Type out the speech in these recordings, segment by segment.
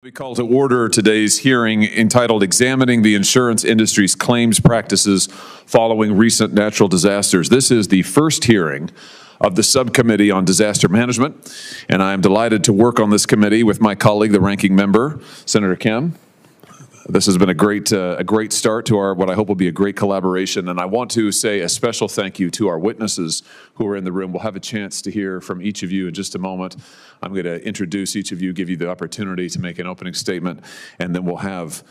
We call to order today's hearing entitled Examining the Insurance Industry's Claims Practices Following Recent Natural Disasters. This is the first hearing of the Subcommittee on Disaster Management, and I am delighted to work on this committee with my colleague, the ranking member, Senator Kim. This has been a great start to our what I hope will be a great collaboration, and I want to say a special thank you to our witnesses who are in the room. We'll have a chance to hear from each of you in just a moment. I'm going to introduce each of you, give you the opportunity to make an opening statement, and then we'll have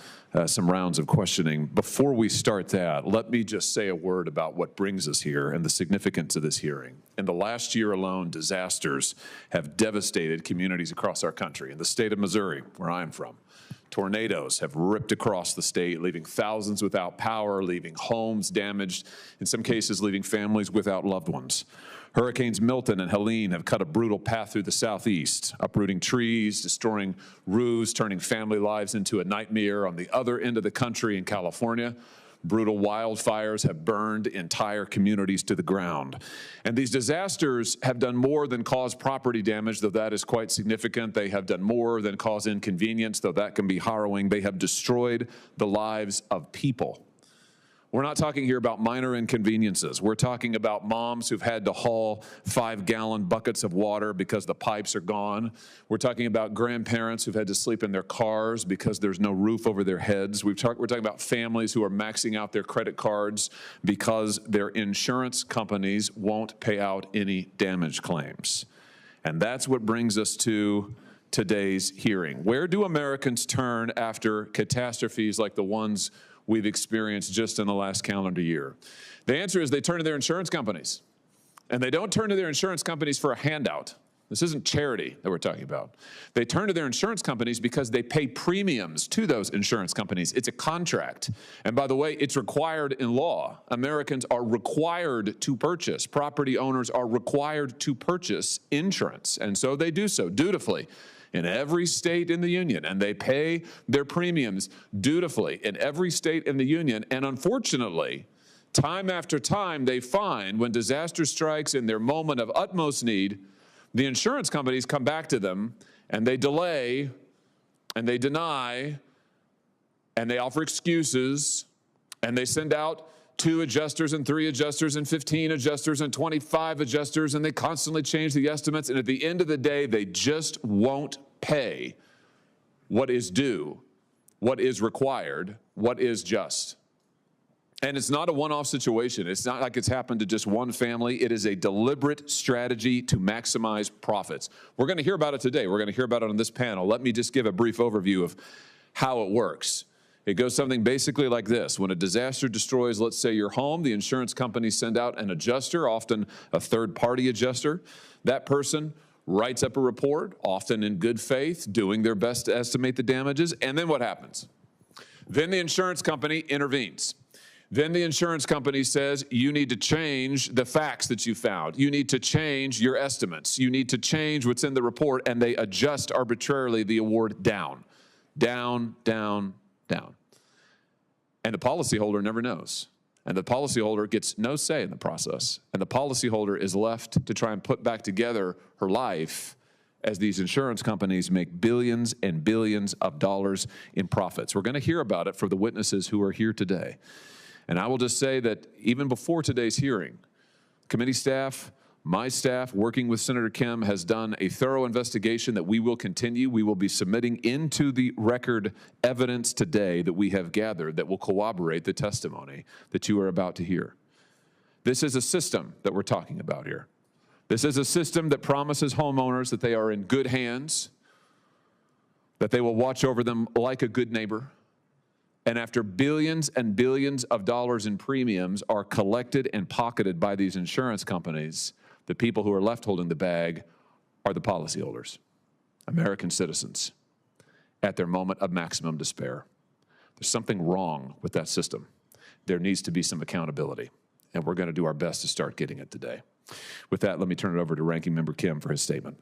some rounds of questioning. Before we start that, let me just say a word about what brings us here and the significance of this hearing. In the last year alone, disasters have devastated communities across our country. In the state of Missouri, where I'm from, tornadoes have ripped across the state, leaving thousands without power, leaving homes damaged, in some cases leaving families without loved ones. Hurricanes Milton and Helene have cut a brutal path through the southeast, uprooting trees, destroying roofs, turning family lives into a nightmare. On the other end of the country in California, brutal wildfires have burned entire communities to the ground. And these disasters have done more than cause property damage, though that is quite significant. They have done more than cause inconvenience, though that can be harrowing. They have destroyed the lives of people. We're not talking here about minor inconveniences. We're talking about moms who've had to haul 5-gallon buckets of water because the pipes are gone. We're talking about grandparents who've had to sleep in their cars because there's no roof over their heads. We're talking about families who are maxing out their credit cards because their insurance companies won't pay out any damage claims. And that's what brings us to today's hearing. Where do Americans turn after catastrophes like the ones we've experienced just in the last calendar year? The answer is they turn to their insurance companies. And they don't turn to their insurance companies for a handout. This isn't charity that we're talking about. They turn to their insurance companies because they pay premiums to those insurance companies. It's a contract. And by the way, it's required in law. Americans are required to purchase. Property owners are required to purchase insurance. And so they do so dutifully in every state in the union, and they pay their premiums dutifully in every state in the union. And unfortunately, time after time, they find when disaster strikes in their moment of utmost need, the insurance companies come back to them and they delay and they deny and they offer excuses and they send out 2 adjusters and 3 adjusters and 15 adjusters and 25 adjusters, and they constantly change the estimates. And at the end of the day, they just won't pay what is due, what is required, what is just. And it's not a one-off situation. It's not like it's happened to just one family. It is a deliberate strategy to maximize profits. We're going to hear about it today. We're going to hear about it on this panel. Let me just give a brief overview of how it works. It goes something basically like this. When a disaster destroys, let's say, your home, the insurance companies send out an adjuster, often a third-party adjuster. That person writes up a report, often in good faith, doing their best to estimate the damages. And then what happens? Then the insurance company intervenes. Then the insurance company says, you need to change the facts that you found. You need to change your estimates. You need to change what's in the report, and they adjust arbitrarily the award down, down, down, down. And the policyholder never knows. And the policyholder gets no say in the process. And the policyholder is left to try and put back together her life as these insurance companies make billions and billions of dollars in profits. We're going to hear about it for the witnesses who are here today. And I will just say that even before today's hearing, committee staff, my staff, working with Senator Kim, has done a thorough investigation that we will continue. We will be submitting into the record evidence today that we have gathered that will corroborate the testimony that you are about to hear. This is a system that we're talking about here. This is a system that promises homeowners that they are in good hands, that they will watch over them like a good neighbor. And after billions and billions of dollars in premiums are collected and pocketed by these insurance companies, the people who are left holding the bag are the policyholders, American citizens, at their moment of maximum despair. There's something wrong with that system. There needs to be some accountability, and we're going to do our best to start getting it today. With that, let me turn it over to Ranking Member Kim for his statement.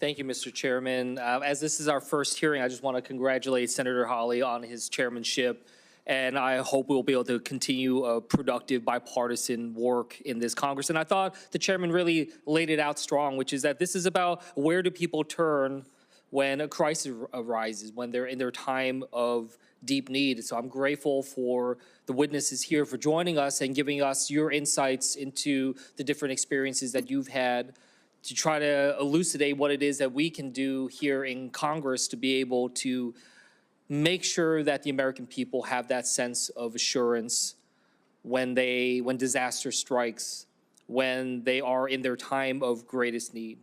Thank you, Mr. Chairman. As this is our first hearing, I just want to congratulate Senator Hawley on his chairmanship. And I hope we'll be able to continue productive bipartisan work in this Congress. And I thought the chairman really laid it out strong, which is that this is about where do people turn when a crisis arises, when they're in their time of deep need. So I'm grateful for the witnesses here for joining us and giving us your insights into the different experiences that you've had to try to elucidate what it is that we can do here in Congress to be able to make sure that the American people have that sense of assurance when disaster strikes, when they are in their time of greatest need.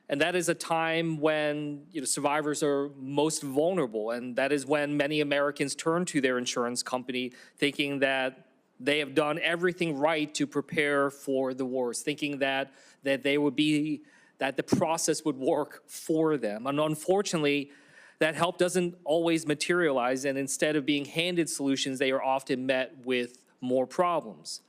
And that is a time when survivors are most vulnerable, and that is when many Americans turn to their insurance company thinking that they have done everything right to prepare for the worst, thinking that that the process would work for them. And unfortunately, that help doesn't always materialize, and instead of being handed solutions, they are often met with more problems.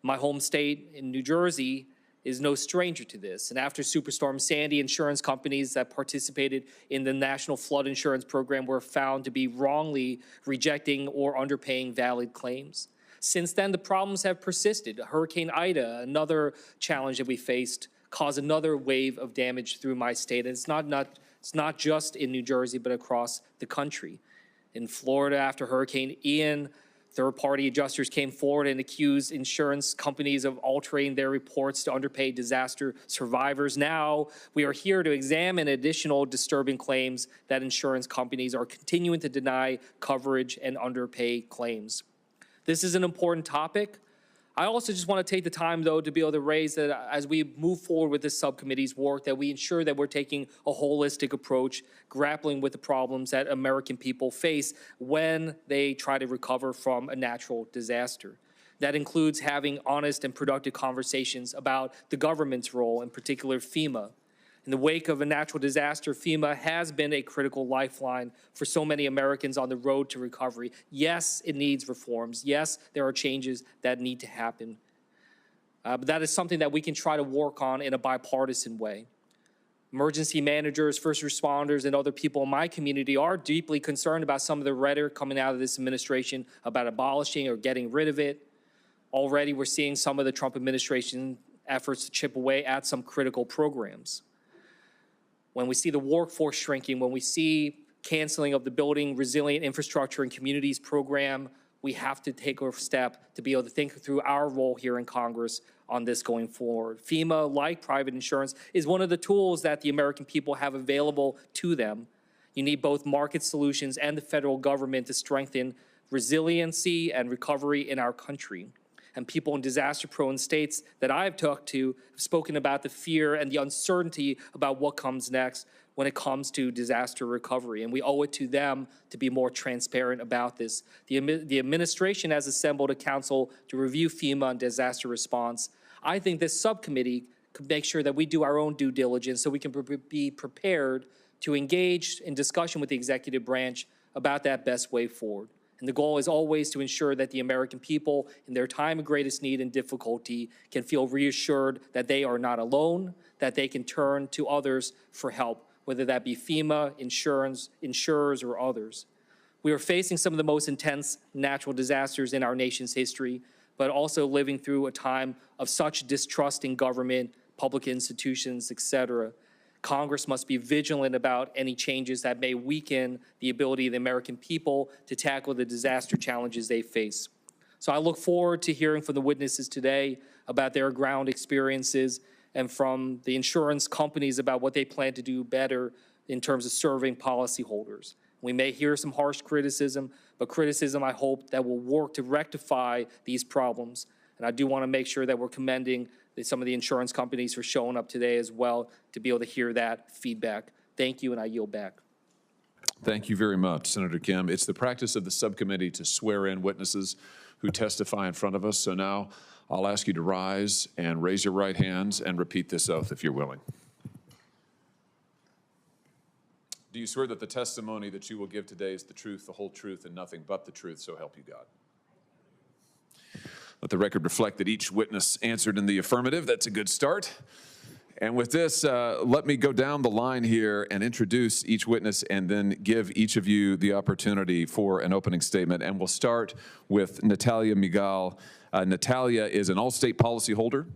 My home state in New Jersey is no stranger to this. And after Superstorm Sandy, insurance companies that participated in the National Flood Insurance Program were found to be wrongly rejecting or underpaying valid claims. Since then, the problems have persisted. Hurricane Ida, another challenge that we faced, caused another wave of damage through my state. And it's not just in New Jersey, but across the country. In Florida, after Hurricane Ian, third-party adjusters came forward and accused insurance companies of altering their reports to underpay disaster survivors. Now, we are here to examine additional disturbing claims that insurance companies are continuing to deny coverage and underpay claims. This is an important topic. I also just want to take the time, though, to be able to raise that as we move forward with this subcommittee's work, that we ensure that we're taking a holistic approach, grappling with the problems that American people face when they try to recover from a natural disaster. That includes having honest and productive conversations about the government's role, in particular FEMA. In the wake of a natural disaster, FEMA has been a critical lifeline for so many Americans on the road to recovery. Yes, it needs reforms. Yes, there are changes that need to happen. But that is something that we can try to work on in a bipartisan way. Emergency managers, first responders, and other people in my community are deeply concerned about some of the rhetoric coming out of this administration about abolishing or getting rid of it. Already, we're seeing some of the Trump administration efforts to chip away at some critical programs. When we see the workforce shrinking, when we see canceling of the Building Resilient Infrastructure and Communities program, we have to take a step to be able to think through our role here in Congress on this going forward. FEMA, like private insurance, is one of the tools that the American people have available to them. You need both market solutions and the federal government to strengthen resiliency and recovery in our country. And people in disaster-prone states that I've talked to have spoken about the fear and the uncertainty about what comes next when it comes to disaster recovery. And we owe it to them to be more transparent about this. The administration has assembled a council to review FEMA and disaster response. I think this subcommittee could make sure that we do our own due diligence so we can be prepared to engage in discussion with the executive branch about that best way forward. And the goal is always to ensure that the American people, in their time of greatest need and difficulty, can feel reassured that they are not alone, that they can turn to others for help, whether that be FEMA, insurers, or others. We are facing some of the most intense natural disasters in our nation's history, but also living through a time of such distrust in government, public institutions, etc. Congress must be vigilant about any changes that may weaken the ability of the American people to tackle the disaster challenges they face. So I look forward to hearing from the witnesses today about their ground experiences and from the insurance companies about what they plan to do better in terms of serving policyholders. We may hear some harsh criticism, but criticism, I hope, that will work to rectify these problems. And I do want to make sure that we're commending some of the insurance companies for showing up today as well to be able to hear that feedback. Thank you, and I yield back. Thank you very much, Senator Kim. It's the practice of the subcommittee to swear in witnesses who testify in front of us. So now I'll ask you to rise and raise your right hands and repeat this oath if you're willing. Do you swear that the testimony that you will give today is the truth, the whole truth, and nothing but the truth, so help you God? Let the record reflect that each witness answered in the affirmative. That's a good start. And with this, let me go down the line here and introduce each witness and then give each of you the opportunity for an opening statement. And we'll start with Natalia Miguel. Natalia is an Allstate policyholder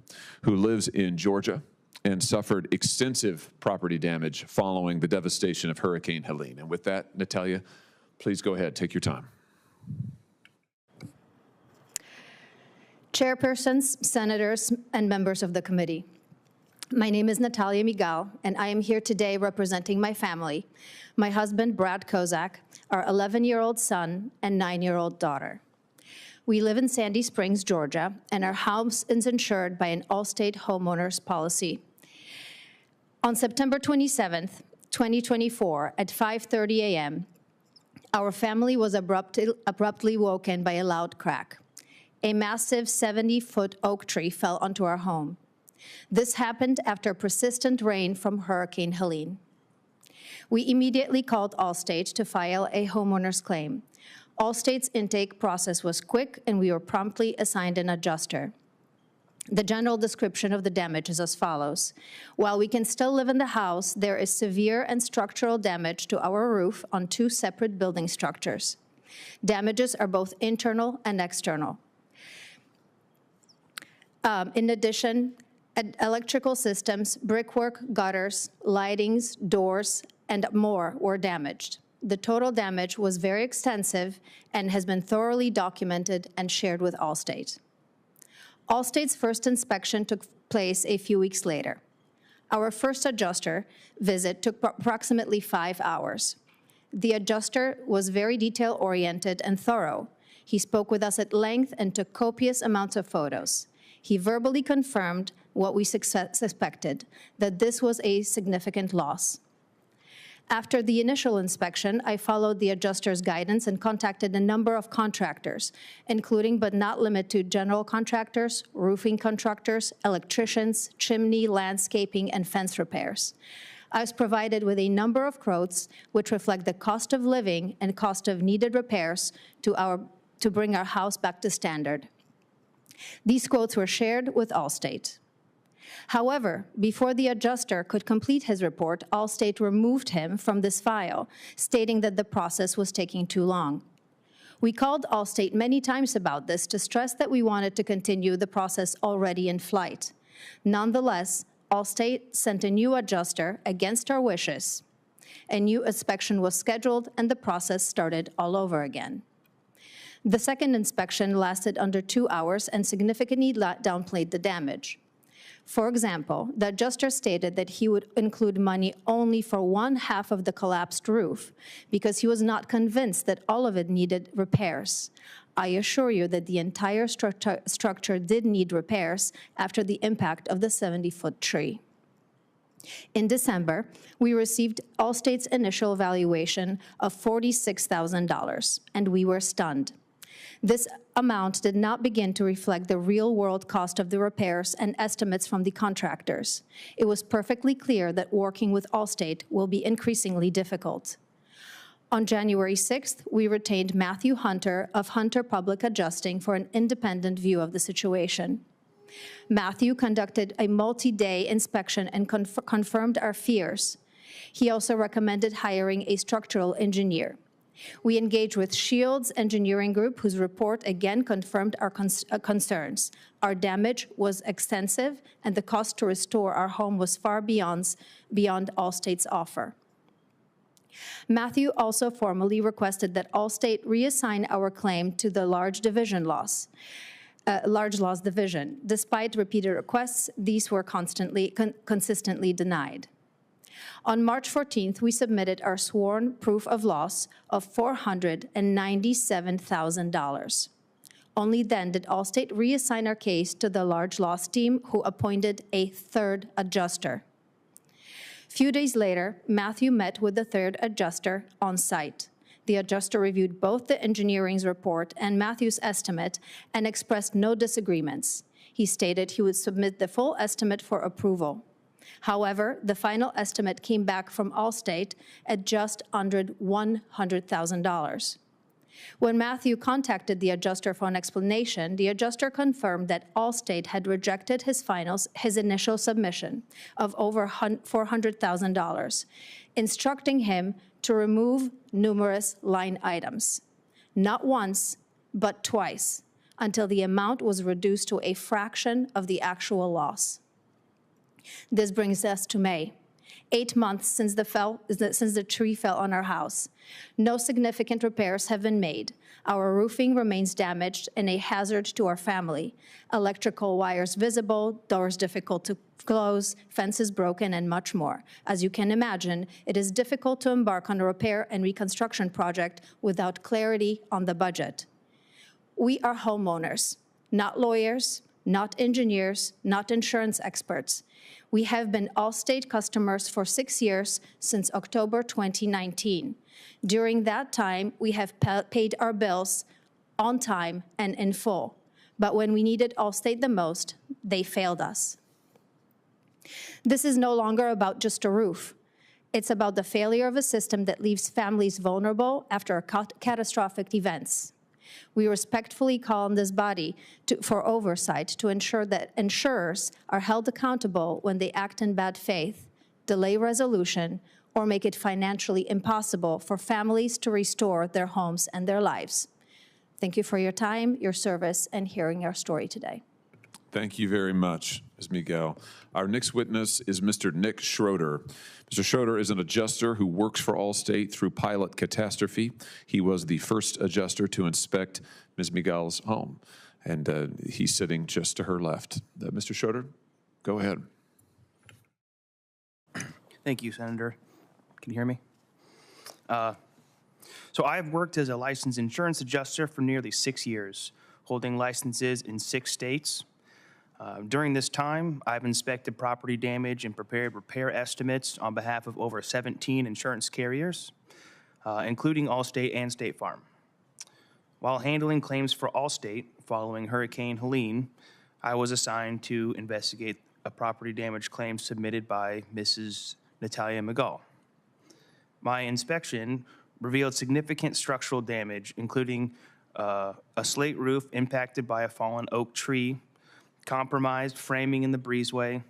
who lives in Georgia. and suffered extensive property damage following the devastation of Hurricane Helene. And with that, Natalia, please go ahead, take your time. Chairpersons, senators, and members of the committee. My name is Natalia Miguel, and I am here today representing my family, my husband, Brad Kozak, our 11-year-old son, and 9-year-old daughter. We live in Sandy Springs, Georgia, and our house is insured by an Allstate homeowners policy. On September 27th, 2024, at 5:30 a.m., our family was abruptly woken by a loud crack. A massive 70-foot oak tree fell onto our home. This happened after persistent rain from Hurricane Helene. We immediately called Allstate to file a homeowner's claim. Allstate's intake process was quick, and we were promptly assigned an adjuster. The general description of the damage is as follows. While we can still live in the house, there is severe and structural damage to our roof on 2 separate building structures. Damages are both internal and external. In addition, electrical systems, brickwork, gutters, lightings, doors, and more were damaged. The total damage was very extensive and has been thoroughly documented and shared with Allstate. Allstate's first inspection took place a few weeks later. Our first adjuster visit took approximately 5 hours. The adjuster was very detail-oriented and thorough. He spoke with us at length and took copious amounts of photos. He verbally confirmed what we suspected, that this was a significant loss. After the initial inspection, I followed the adjuster's guidance and contacted a number of contractors, including but not limited to general contractors, roofing contractors, electricians, chimney, landscaping, and fence repairs. I was provided with a number of quotes which reflect the cost of living and cost of needed repairs to bring our house back to standard. These quotes were shared with Allstate. However, before the adjuster could complete his report, Allstate removed him from this file, stating that the process was taking too long. We called Allstate many times about this to stress that we wanted to continue the process already in flight. Nonetheless, Allstate sent a new adjuster against our wishes. A new inspection was scheduled, and the process started all over again. The second inspection lasted under 2 hours and significantly downplayed the damage. For example, the adjuster stated that he would include money only for 1/2 of the collapsed roof because he was not convinced that all of it needed repairs. I assure you that the entire structure did need repairs after the impact of the 70-foot tree. In December, we received Allstate's initial valuation of $46,000, and we were stunned. This amount did not begin to reflect the real-world cost of the repairs and estimates from the contractors. It was perfectly clear that working with Allstate will be increasingly difficult. On January 6th, we retained Matthew Hunter of Hunter Public Adjusting for an independent view of the situation. Matthew conducted a multi-day inspection and confirmed our fears. He also recommended hiring a structural engineer. We engaged with Shields Engineering Group, whose report again confirmed our concerns. Our damage was extensive, and the cost to restore our home was far beyond Allstate's offer. Matthew also formally requested that Allstate reassign our claim to the large loss division. Despite repeated requests, these were consistently denied. On March 14th, we submitted our sworn proof of loss of $497,000. Only then did Allstate reassign our case to the large loss team, who appointed a third adjuster. Few days later, Matthew met with the third adjuster on site. The adjuster reviewed both the engineering's report and Matthew's estimate and expressed no disagreements. He stated he would submit the full estimate for approval. However, the final estimate came back from Allstate at just under $100,000. When Matthew contacted the adjuster for an explanation, the adjuster confirmed that Allstate had rejected his initial submission of over $400,000, instructing him to remove numerous line items, not once, but twice, until the amount was reduced to a fraction of the actual loss. This brings us to May. 8 months since the tree fell on our house. No significant repairs have been made. Our roofing remains damaged and a hazard to our family. Electrical wires visible, doors difficult to close, fences broken, and much more. As you can imagine, it is difficult to embark on a repair and reconstruction project without clarity on the budget. We are homeowners, not lawyers, not engineers, not insurance experts. We have been Allstate customers for 6 years, since October 2019. During that time, we have paid our bills on time and in full. But when we needed Allstate the most, they failed us. This is no longer about just a roof. It's about the failure of a system that leaves families vulnerable after catastrophic events. We respectfully call on this body for oversight to ensure that insurers are held accountable when they act in bad faith, delay resolution, or make it financially impossible for families to restore their homes and their lives. Thank you for your time, your service, and hearing our story today. Thank you very much, Ms. Miguel. Our next witness is Mr. Nick Schroeder. Mr. Schroeder is an adjuster who works for Allstate through pilot catastrophe. He was the first adjuster to inspect Ms. Miguel's home, and he's sitting just to her left. Mr. Schroeder, go ahead. Thank you, Senator. Can you hear me? So I've worked as a licensed insurance adjuster for nearly 6 years, holding licenses in 6 states. During this time, I've inspected property damage and prepared repair estimates on behalf of over 17 insurance carriers, including Allstate and State Farm. While handling claims for Allstate following Hurricane Helene, I was assigned to investigate a property damage claim submitted by Mrs. Natalia Miguel. My inspection revealed significant structural damage, including a slate roof impacted by a fallen oak tree, compromised framing in the breezeway,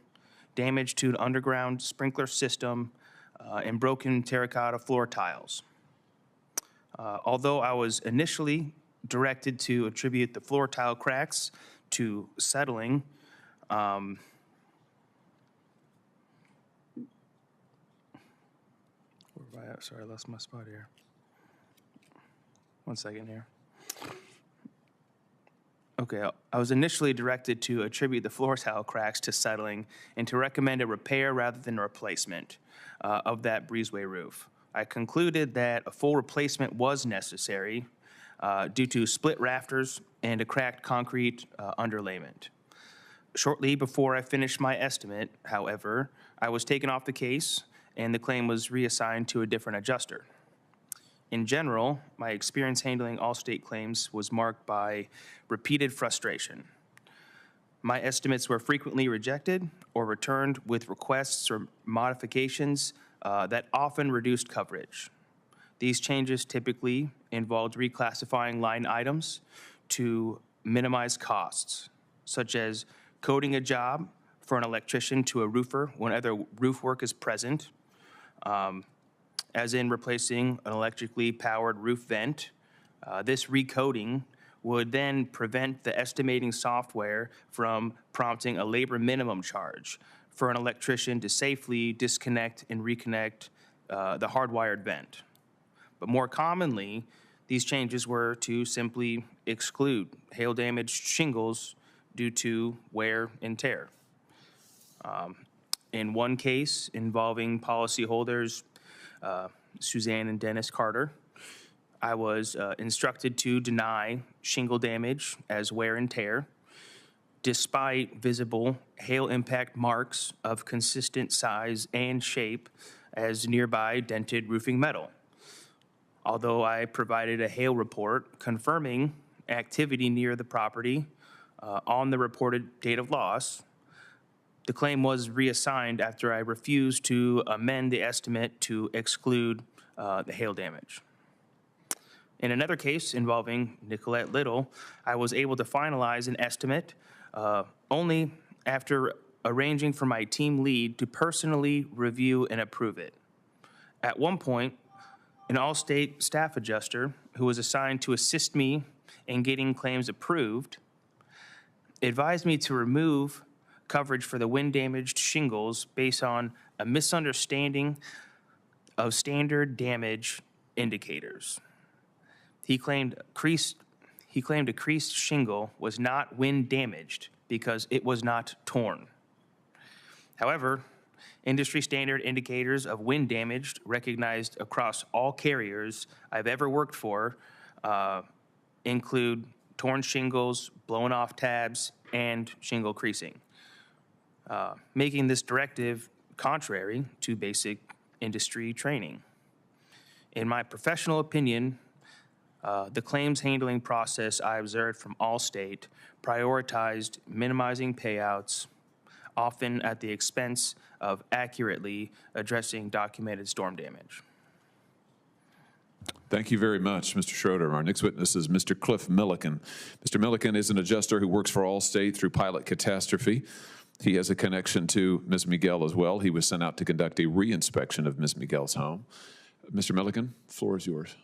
damage to an underground sprinkler system, and broken terracotta floor tiles. Although I was initially directed to attribute the floor tile cracks to settling, sorry, I lost my spot here. 1 second here. Okay, I was initially directed to attribute the floor tile cracks to settling and to recommend a repair rather than a replacement of that breezeway roof. I concluded that a full replacement was necessary due to split rafters and a cracked concrete underlayment. Shortly before I finished my estimate, however, I was taken off the case and the claim was reassigned to a different adjuster. In general, my experience handling Allstate claims was marked by repeated frustration. My estimates were frequently rejected or returned with requests or modifications that often reduced coverage. These changes typically involved reclassifying line items to minimize costs, such as coding a job for an electrician to a roofer when other roof work is present, as in replacing an electrically powered roof vent. This recoding would then prevent the estimating software from prompting a labor minimum charge for an electrician to safely disconnect and reconnect the hardwired vent. But more commonly, these changes were to simply exclude hail-damaged shingles due to wear and tear. In one case involving policyholders Suzanne and Dennis Carter, I was instructed to deny shingle damage as wear and tear, despite visible hail impact marks of consistent size and shape as nearby dented roofing metal. Although I provided a hail report confirming activity near the property on the reported date of loss, the claim was reassigned after I refused to amend the estimate to exclude the hail damage. In another case involving Nicolette Little, I was able to finalize an estimate only after arranging for my team lead to personally review and approve it. At one point, an Allstate staff adjuster who was assigned to assist me in getting claims approved advised me to remove coverage for the wind-damaged shingles based on a misunderstanding of standard damage indicators. He claimed a creased shingle was not wind damaged because it was not torn. However, industry standard indicators of wind damage recognized across all carriers I've ever worked for include torn shingles, blown off tabs, and shingle creasing, making this directive contrary to basic industry training. In my professional opinion, the claims handling process I observed from Allstate prioritized minimizing payouts, often at the expense of accurately addressing documented storm damage. Thank you very much, Mr. Schroeder. Our next witness is Mr. Cliff Milliken. Mr. Milliken is an adjuster who works for Allstate through Pilot Catastrophe. He has a connection to Ms. Miguel as well. He was sent out to conduct a re-inspection of Ms. Miguel's home. Mr. Milliken, the floor is yours.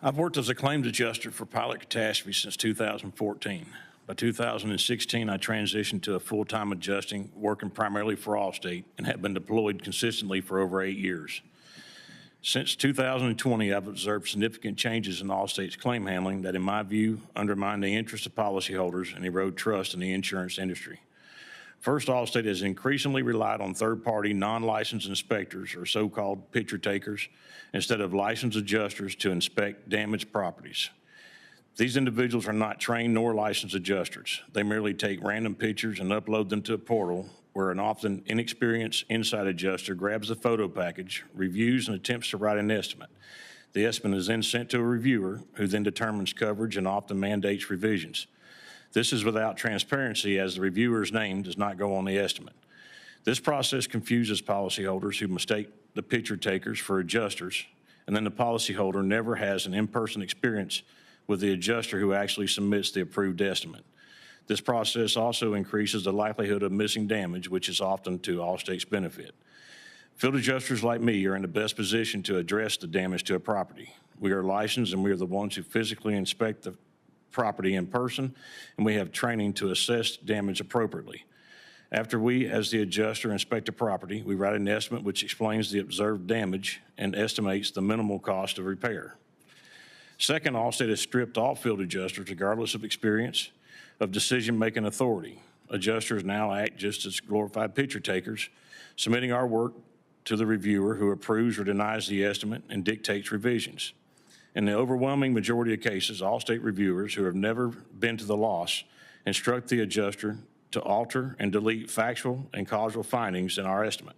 I've worked as a claims adjuster for Pilot Catastrophe since 2014. By 2016, I transitioned to a full-time adjusting, working primarily for Allstate, and have been deployed consistently for over 8 years. Since 2020, I've observed significant changes in Allstate's claim handling that, in my view, undermine the interest of policyholders and erode trust in the insurance industry. First, Allstate has increasingly relied on third-party, non-licensed inspectors, or so-called picture takers, instead of licensed adjusters to inspect damaged properties. These individuals are not trained nor licensed adjusters. They merely take random pictures and upload them to a portal where an often inexperienced inside adjuster grabs the photo package, reviews, and attempts to write an estimate. The estimate is then sent to a reviewer who then determines coverage and often mandates revisions. This is without transparency, as the reviewer's name does not go on the estimate. This process confuses policyholders who mistake the picture takers for adjusters, and then the policyholder never has an in-person experience with the adjuster who actually submits the approved estimate. This process also increases the likelihood of missing damage, which is often to Allstate's benefit. Field adjusters like me are in the best position to address the damage to a property. We are licensed, and we are the ones who physically inspect the property in person, and we have training to assess damage appropriately. After we, as the adjuster, inspect a property, we write an estimate which explains the observed damage and estimates the minimal cost of repair. Second, Allstate has stripped all field adjusters, regardless of experience, of decision-making authority. Adjusters now act just as glorified picture takers, submitting our work to the reviewer, who approves or denies the estimate and dictates revisions. In the overwhelming majority of cases, Allstate reviewers who have never been to the loss instruct the adjuster to alter and delete factual and causal findings in our estimate.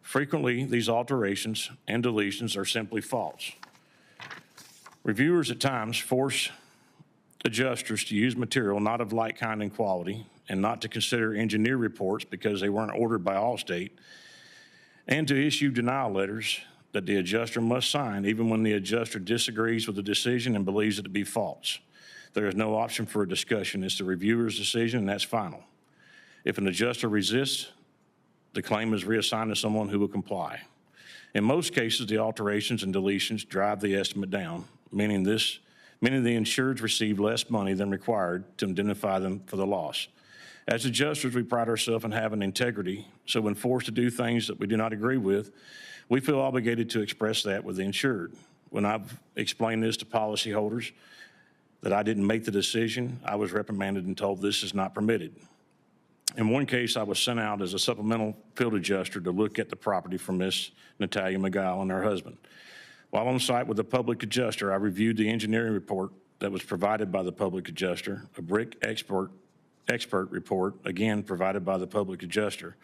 Frequently, these alterations and deletions are simply false. Reviewers at times force adjusters to use material not of like kind and quality, and not to consider engineer reports because they weren't ordered by Allstate, and to issue denial letters that the adjuster must sign even when the adjuster disagrees with the decision and believes it to be false. There is no option for a discussion. It's the reviewer's decision, and that's final. If an adjuster resists, the claim is reassigned to someone who will comply. In most cases, the alterations and deletions drive the estimate down, meaning the insureds receive less money than required to indemnify them for the loss. As adjusters, we pride ourselves in having integrity, so when forced to do things that we do not agree with, we feel obligated to express that with the insured. When I've explained this to policyholders that I didn't make the decision, I was reprimanded and told this is not permitted. In one case, I was sent out as a supplemental field adjuster to look at the property for Miss Natalia McGill and her husband. While on site with the public adjuster, I reviewed the engineering report that was provided by the public adjuster, a brick expert report, again provided by the public adjuster,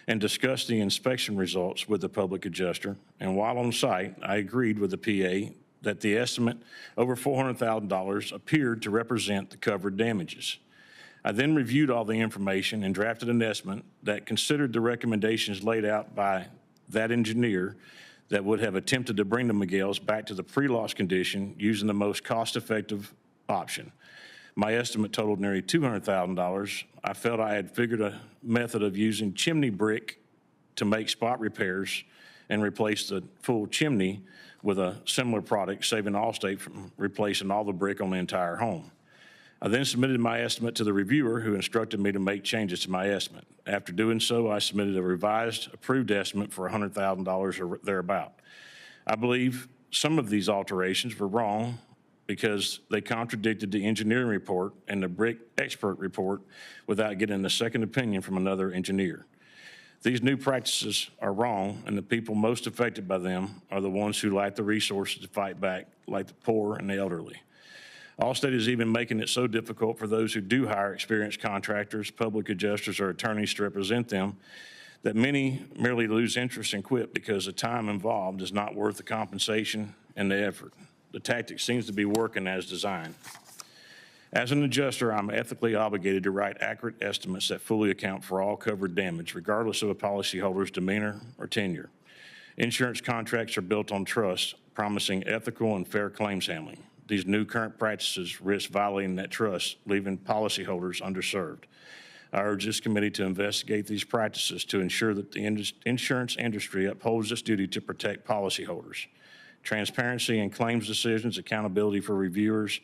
and discussed the inspection results with the public adjuster. And while on site, I agreed with the PA that the estimate over $400,000 appeared to represent the covered damages. I then reviewed all the information and drafted an estimate that considered the recommendations laid out by that engineer that would have attempted to bring the McGills back to the pre-loss condition using the most cost-effective option. My estimate totaled nearly $200,000. I felt I had figured a method of using chimney brick to make spot repairs and replace the full chimney with a similar product, saving Allstate from replacing all the brick on the entire home. I then submitted my estimate to the reviewer, who instructed me to make changes to my estimate. After doing so, I submitted a revised approved estimate for $100,000 or thereabout. I believe some of these alterations were wrong because they contradicted the engineering report and the brick expert report without getting a second opinion from another engineer. These new practices are wrong, and the people most affected by them are the ones who lack the resources to fight back, like the poor and the elderly. Allstate is even making it so difficult for those who do hire experienced contractors, public adjusters, or attorneys to represent them that many merely lose interest and quit because the time involved is not worth the compensation and the effort. The tactic seems to be working as designed. As an adjuster, I'm ethically obligated to write accurate estimates that fully account for all covered damage, regardless of a policyholder's demeanor or tenure. Insurance contracts are built on trust, promising ethical and fair claims handling. These new current practices risk violating that trust, leaving policyholders underserved. I urge this committee to investigate these practices to ensure that the insurance industry upholds its duty to protect policyholders. Transparency in claims decisions, accountability for reviewers,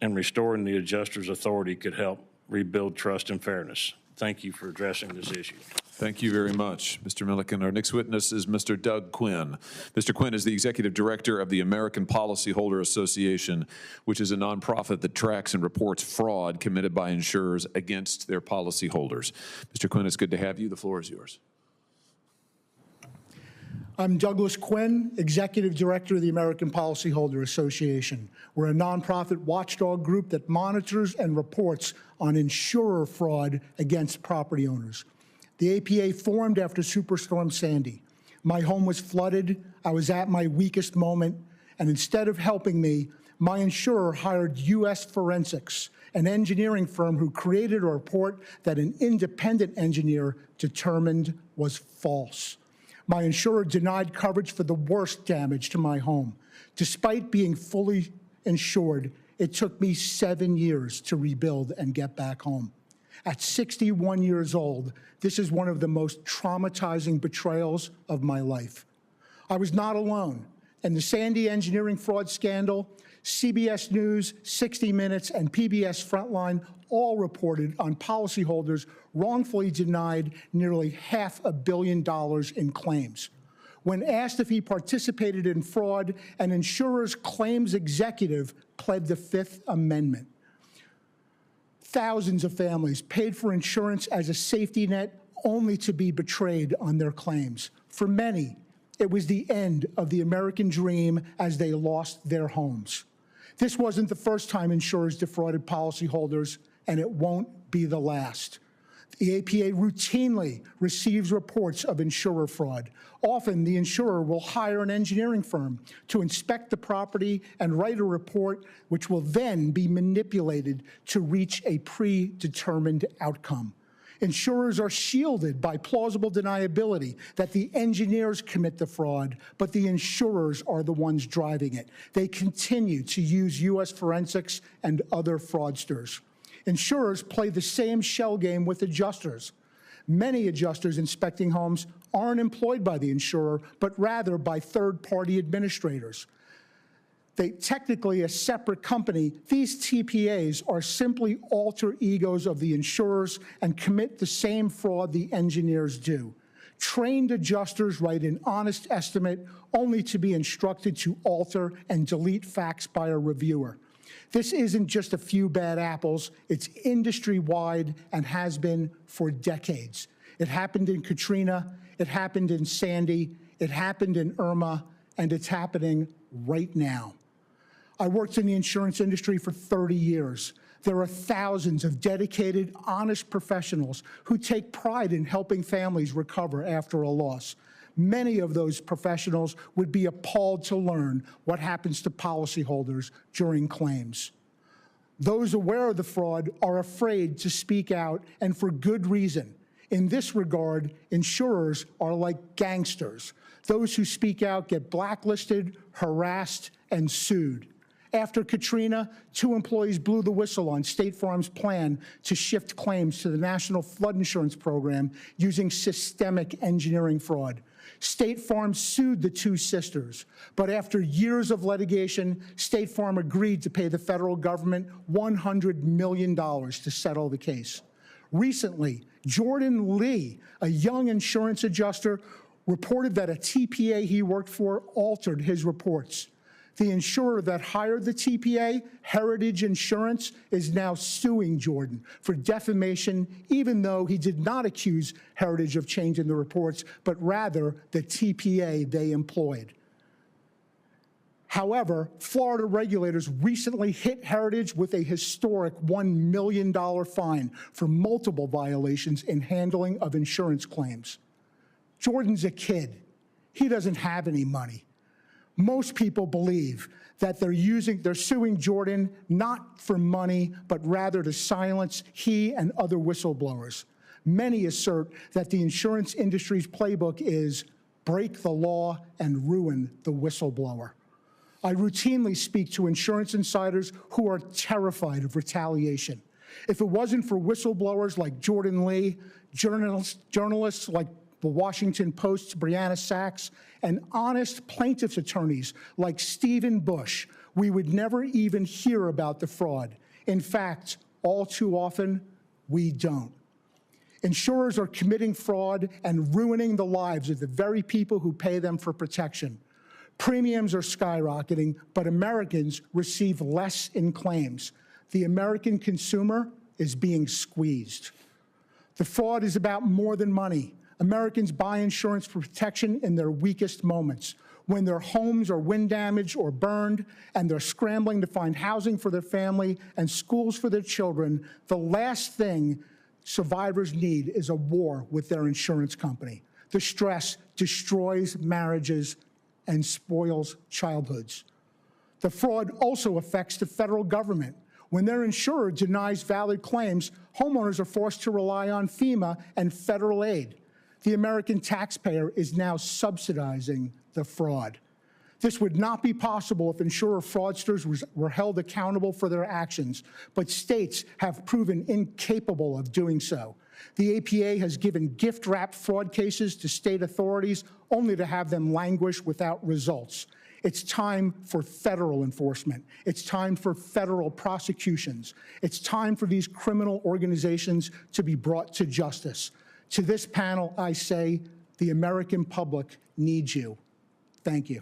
and restoring the adjuster's authority could help rebuild trust and fairness. Thank you for addressing this issue. Thank you very much, Mr. Milliken. Our next witness is Mr. Doug Quinn. Mr. Quinn is the Executive Director of the American Policyholder Association, which is a nonprofit that tracks and reports fraud committed by insurers against their policyholders. Mr. Quinn, it's good to have you. The floor is yours. I'm Douglas Quinn, Executive Director of the American Policyholder Association. We're a nonprofit watchdog group that monitors and reports on insurer fraud against property owners. The APA formed after Superstorm Sandy. My home was flooded, I was at my weakest moment, and instead of helping me, my insurer hired U.S. Forensics, an engineering firm who created a report that an independent engineer determined was false. My insurer denied coverage for the worst damage to my home. Despite being fully insured, it took me 7 years to rebuild and get back home. At 61 years old, this is one of the most traumatizing betrayals of my life. I was not alone. In the Sandy engineering fraud scandal, CBS News, 60 Minutes, and PBS Frontline all reported on policyholders wrongfully denied nearly $500 million in claims. When asked if he participated in fraud, an insurer's claims executive pled the Fifth Amendment. Thousands of families paid for insurance as a safety net only to be betrayed on their claims. For many, it was the end of the American dream as they lost their homes. This wasn't the first time insurers defrauded policyholders, and it won't be the last. The APA routinely receives reports of insurer fraud. Often, the insurer will hire an engineering firm to inspect the property and write a report, which will then be manipulated to reach a predetermined outcome. Insurers are shielded by plausible deniability that the engineers commit the fraud, but the insurers are the ones driving it. They continue to use U.S. Forensics and other fraudsters. Insurers play the same shell game with adjusters. Many adjusters inspecting homes aren't employed by the insurer, but rather by third-party administrators. They technically a separate company. These TPAs are simply alter egos of the insurers and commit the same fraud the engineers do. Trained adjusters write an honest estimate only to be instructed to alter and delete facts by a reviewer. This isn't just a few bad apples. It's industry-wide and has been for decades. It happened in Katrina, it happened in Sandy, it happened in Irma, and it's happening right now. I worked in the insurance industry for 30 years. There are thousands of dedicated, honest professionals who take pride in helping families recover after a loss. Many of those professionals would be appalled to learn what happens to policyholders during claims. Those aware of the fraud are afraid to speak out, and for good reason. In this regard, insurers are like gangsters. Those who speak out get blacklisted, harassed, and sued. After Katrina, 2 employees blew the whistle on State Farm's plan to shift claims to the National Flood Insurance Program using systemic engineering fraud. State Farm sued the two sisters, but after years of litigation, State Farm agreed to pay the federal government $100 million to settle the case. Recently, Jordan Lee, a young insurance adjuster, reported that a TPA he worked for altered his reports. The insurer that hired the TPA, Heritage Insurance, is now suing Jordan for defamation, even though he did not accuse Heritage of changing the reports, but rather the TPA they employed. However, Florida regulators recently hit Heritage with a historic $1 million fine for multiple violations in handling of insurance claims. Jordan's a kid. He doesn't have any money. Most people believe that they're suing Jordan not for money, but rather to silence he and other whistleblowers. Many assert that the insurance industry's playbook is break the law and ruin the whistleblower. I routinely speak to insurance insiders who are terrified of retaliation. If it wasn't for whistleblowers like Jordan Lee, journalists like the Washington Post's Brianna Sachs, and honest plaintiffs' attorneys like Stephen Bush, we would never even hear about the fraud. In fact, all too often, we don't. Insurers are committing fraud and ruining the lives of the very people who pay them for protection. Premiums are skyrocketing, but Americans receive less in claims. The American consumer is being squeezed. The fraud is about more than money. Americans buy insurance for protection in their weakest moments, when their homes are wind damaged or burned and they're scrambling to find housing for their family and schools for their children. The last thing survivors need is a war with their insurance company. The stress destroys marriages and spoils childhoods. The fraud also affects the federal government. When their insurer denies valid claims, homeowners are forced to rely on FEMA and federal aid. The American taxpayer is now subsidizing the fraud. This would not be possible if insurer fraudsters were held accountable for their actions, but states have proven incapable of doing so. The APA has given gift-wrapped fraud cases to state authorities only to have them languish without results. It's time for federal enforcement. It's time for federal prosecutions. It's time for these criminal organizations to be brought to justice. To this panel, I say, the American public needs you. Thank you.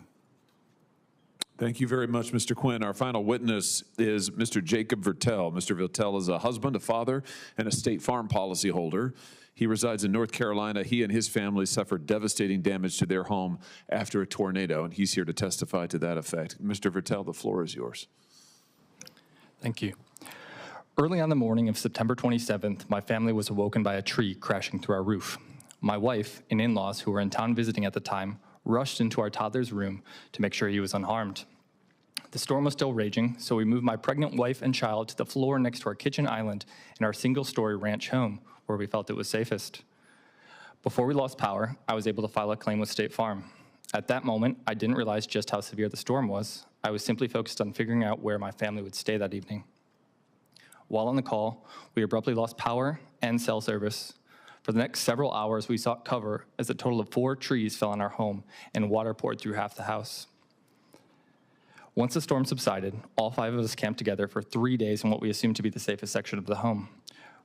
Thank you very much, Mr. Quinn. Our final witness is Mr. Jacob Vertel. Mr. Vertel is a husband, a father, and a State Farm policyholder. He resides in North Carolina. He and his family suffered devastating damage to their home after a tornado, and he's here to testify to that effect. Mr. Vertel, the floor is yours. Thank you. Early on the morning of September 27th, my family was awoken by a tree crashing through our roof. My wife and in-laws, who were in town visiting at the time, rushed into our toddler's room to make sure he was unharmed. The storm was still raging, so we moved my pregnant wife and child to the floor next to our kitchen island in our single-story ranch home, where we felt it was safest. Before we lost power, I was able to file a claim with State Farm. At that moment, I didn't realize just how severe the storm was. I was simply focused on figuring out where my family would stay that evening. While on the call, we abruptly lost power and cell service. For the next several hours, we sought cover as a total of 4 trees fell on our home and water poured through half the house. Once the storm subsided, all 5 of us camped together for 3 days in what we assumed to be the safest section of the home.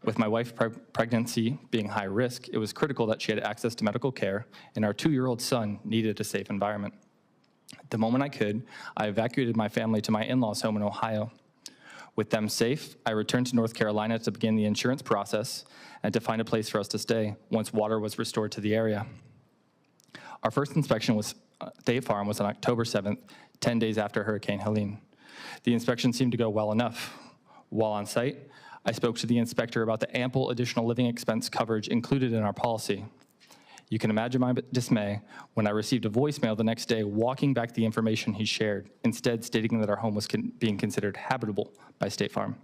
With my wife's pregnancy being high risk, it was critical that she had access to medical care, and our 2-year-old son needed a safe environment. The moment I could, I evacuated my family to my in-laws' home in Ohio. With them safe, I returned to North Carolina to begin the insurance process and to find a place for us to stay once water was restored to the area. Our first inspection with State Farm was on October 7th, 10 days after Hurricane Helene. The inspection seemed to go well enough. While on site, I spoke to the inspector about the ample additional living expense coverage included in our policy. You can imagine my dismay when I received a voicemail the next day walking back the information he shared, instead stating that our home was being considered habitable by State Farm.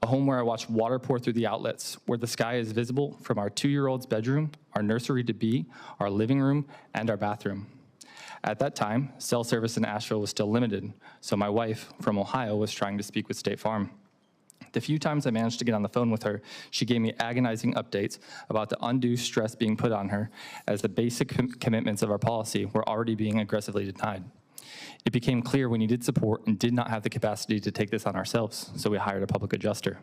A home where I watched water pour through the outlets, where the sky is visible from our 2-year-old's bedroom, our nursery to be, our living room, and our bathroom. At that time, cell service in Asheville was still limited, so my wife from Ohio was trying to speak with State Farm. The few times I managed to get on the phone with her, she gave me agonizing updates about the undue stress being put on her, as the basic commitments of our policy were already being aggressively denied. It became clear we needed support and did not have the capacity to take this on ourselves, so we hired a public adjuster.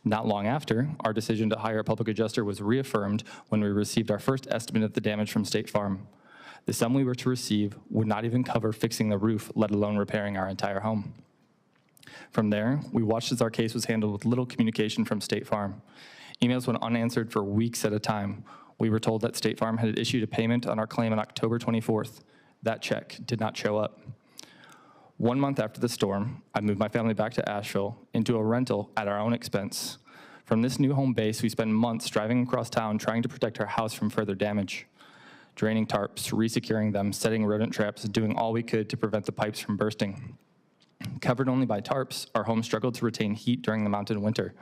Not long after, our decision to hire a public adjuster was reaffirmed when we received our first estimate of the damage from State Farm. The sum we were to receive would not even cover fixing the roof, let alone repairing our entire home. From there, we watched as our case was handled with little communication from State Farm. Emails went unanswered for weeks at a time. We were told that State Farm had issued a payment on our claim on October 24th. That check did not show up. 1 month after the storm, I moved my family back to Asheville into a rental at our own expense. From this new home base, we spent months driving across town trying to protect our house from further damage. Draining tarps, resecuring them, setting rodent traps, doing all we could to prevent the pipes from bursting. Covered only by tarps, our home struggled to retain heat during the mountain winter.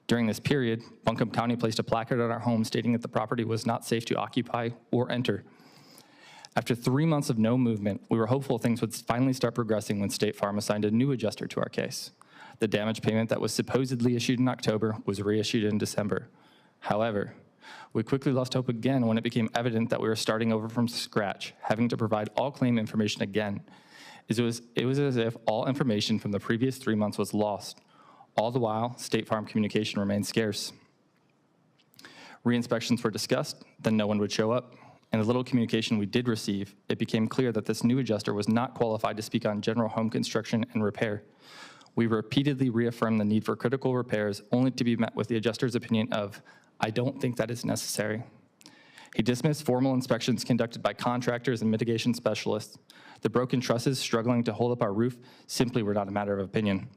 During this period, Buncombe County placed a placard on our home stating that the property was not safe to occupy or enter. After 3 months of no movement, we were hopeful things would finally start progressing when State Farm assigned a new adjuster to our case. The damage payment that was supposedly issued in October was reissued in December. However, we quickly lost hope again when it became evident that we were starting over from scratch, having to provide all claim information again. It was as if all information from the previous 3 months was lost. All the while, State Farm communication remained scarce. Re-inspections were discussed, then no one would show up. And the little communication we did receive, it became clear that this new adjuster was not qualified to speak on general home construction and repair. We repeatedly reaffirmed the need for critical repairs, only to be met with the adjuster's opinion of, "I don't think that is necessary." He dismissed formal inspections conducted by contractors and mitigation specialists. The broken trusses struggling to hold up our roof simply were not a matter of opinion.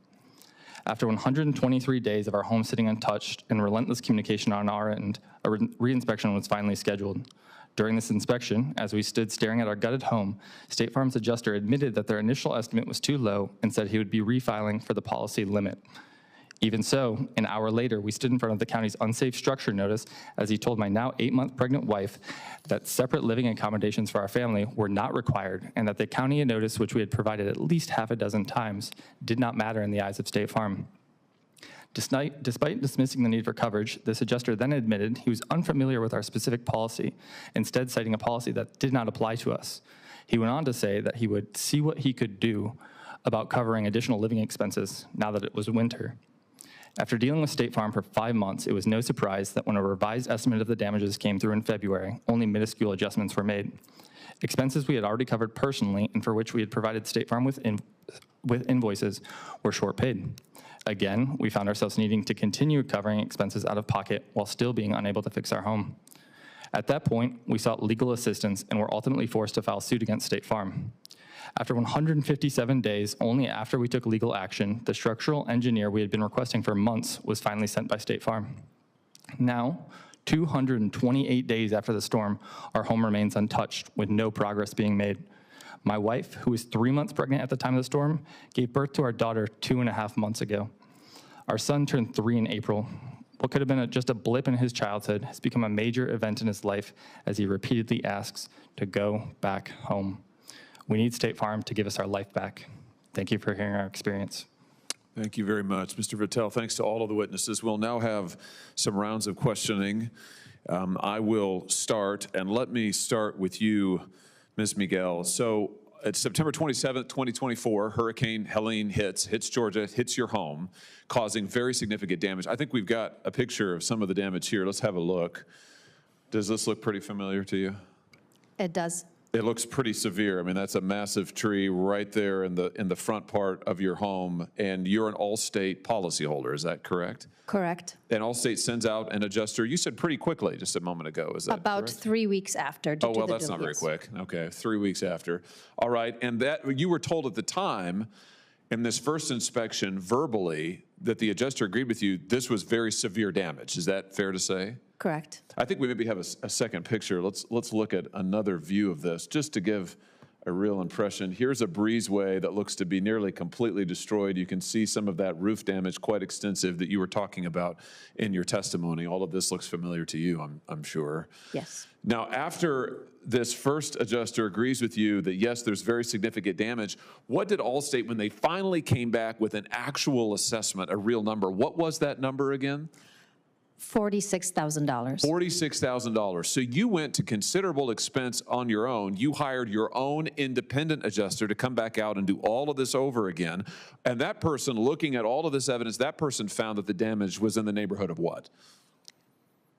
After 123 days of our home sitting untouched and relentless communication on our end, a re-inspection was finally scheduled. During this inspection, as we stood staring at our gutted home, State Farm's adjuster admitted that their initial estimate was too low and said he would be refiling for the policy limit. Even so, an hour later, we stood in front of the county's unsafe structure notice as he told my now 8-month pregnant wife that separate living accommodations for our family were not required and that the county notice, which we had provided at least half a dozen times, did not matter in the eyes of State Farm. Despite dismissing the need for coverage, this adjuster then admitted he was unfamiliar with our specific policy, instead citing a policy that did not apply to us. He went on to say that he would see what he could do about covering additional living expenses now that it was winter. After dealing with State Farm for 5 months, it was no surprise that when a revised estimate of the damages came through in February, only minuscule adjustments were made. Expenses we had already covered personally and for which we had provided State Farm with invoices were short paid. Again, we found ourselves needing to continue covering expenses out of pocket while still being unable to fix our home. At that point, we sought legal assistance and were ultimately forced to file suit against State Farm. After 157 days, only after we took legal action, the structural engineer we had been requesting for months was finally sent by State Farm. Now, 228 days after the storm, our home remains untouched with no progress being made. My wife, who was 3 months pregnant at the time of the storm, gave birth to our daughter 2.5 months ago. Our son turned 3 in April. What could have been just a blip in his childhood has become a major event in his life as he repeatedly asks to go back home. We need State Farm to give us our life back. Thank you for hearing our experience. Thank you very much, Mr. Vitale. Thanks to all of the witnesses. We'll now have some rounds of questioning. I will start, and let me start with you, Ms. Miguel. So it's September 27th, 2024, Hurricane Helene hits Georgia, hits your home, causing very significant damage. I think we've got a picture of some of the damage here. Let's have a look. Does this look pretty familiar to you? It does. It looks pretty severe. I mean, that's a massive tree right there in the front part of your home, and you're an Allstate policyholder, is that correct? Correct. And Allstate sends out an adjuster, you said pretty quickly just a moment ago, is that About correct? 3 weeks after. Oh, well, that's not very quick. Okay, 3 weeks after. All right, and that you were told at the time in this first inspection verbally that the adjuster agreed with you this was very severe damage. Is that fair to say? Correct. I think we maybe have a second picture. Let's look at another view of this just to give a real impression. Here's a breezeway that looks to be nearly completely destroyed. You can see some of that roof damage, quite extensive, that you were talking about in your testimony. All of this looks familiar to you, I'm sure. Yes. Now, after this first adjuster agrees with you that, yes, there's very significant damage, what did Allstate, when they finally came back with an actual assessment, a real number, what was that number again? $46,000. $46,000. So you went to considerable expense on your own. You hired your own independent adjuster to come back out and do all of this over again. And that person, looking at all of this evidence, that person found that the damage was in the neighborhood of what?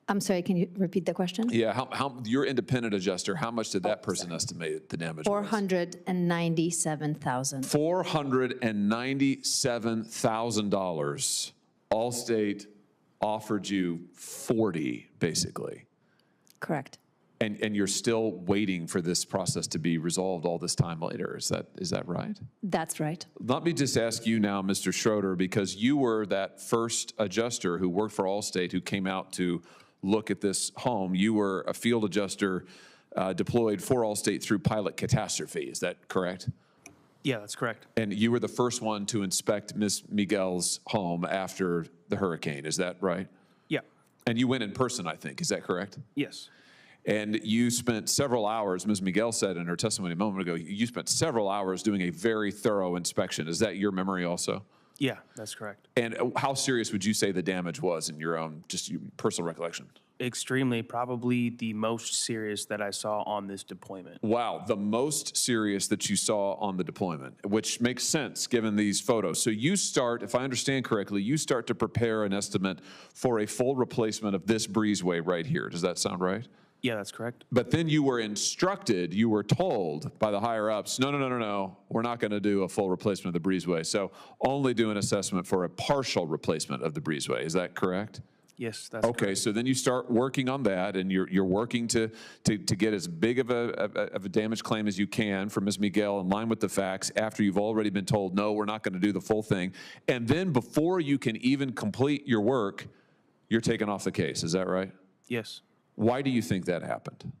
I'm sorry, can you repeat the question? Yeah, how your independent adjuster, how much did that person estimate the damage was? $497,000. $497,000. Allstate offered you 40, basically. Correct. And you're still waiting for this process to be resolved all this time later. Is that right? That's right. Let me just ask you now, Mr. Schroeder, because you were that first adjuster who worked for Allstate who came out to look at this home. You were a field adjuster deployed for Allstate through pilot catastrophe. Is that correct? Yeah, that's correct. And you were the first one to inspect Ms. Miguel's home after the hurricane. Is that right? Yeah. And you went in person, I think. Is that correct? Yes. And you spent several hours, Ms. Miguel said in her testimony a moment ago, you spent several hours doing a very thorough inspection. Is that your memory also? Yeah, that's correct. And how serious would you say the damage was in your own, just your personal recollection? Extremely, probably the most serious that I saw on this deployment. Wow, the most serious that you saw on the deployment, which makes sense given these photos. So you start, if I understand correctly, you start to prepare an estimate for a full replacement of this breezeway right here. Does that sound right? Yeah, that's correct. But then you were instructed, you were told by the higher ups, no, we're not going to do a full replacement of the breezeway. So only do an assessment for a partial replacement of the breezeway. Is that correct? Yes, that's okay. correct. So then you start working on that, and you're working to get as big of a damage claim as you can from Ms. Miguel in line with the facts after you've already been told, no, we're not going to do the full thing. And then before you can even complete your work, you're taken off the case. Is that right? Yes. Why do you think that happened?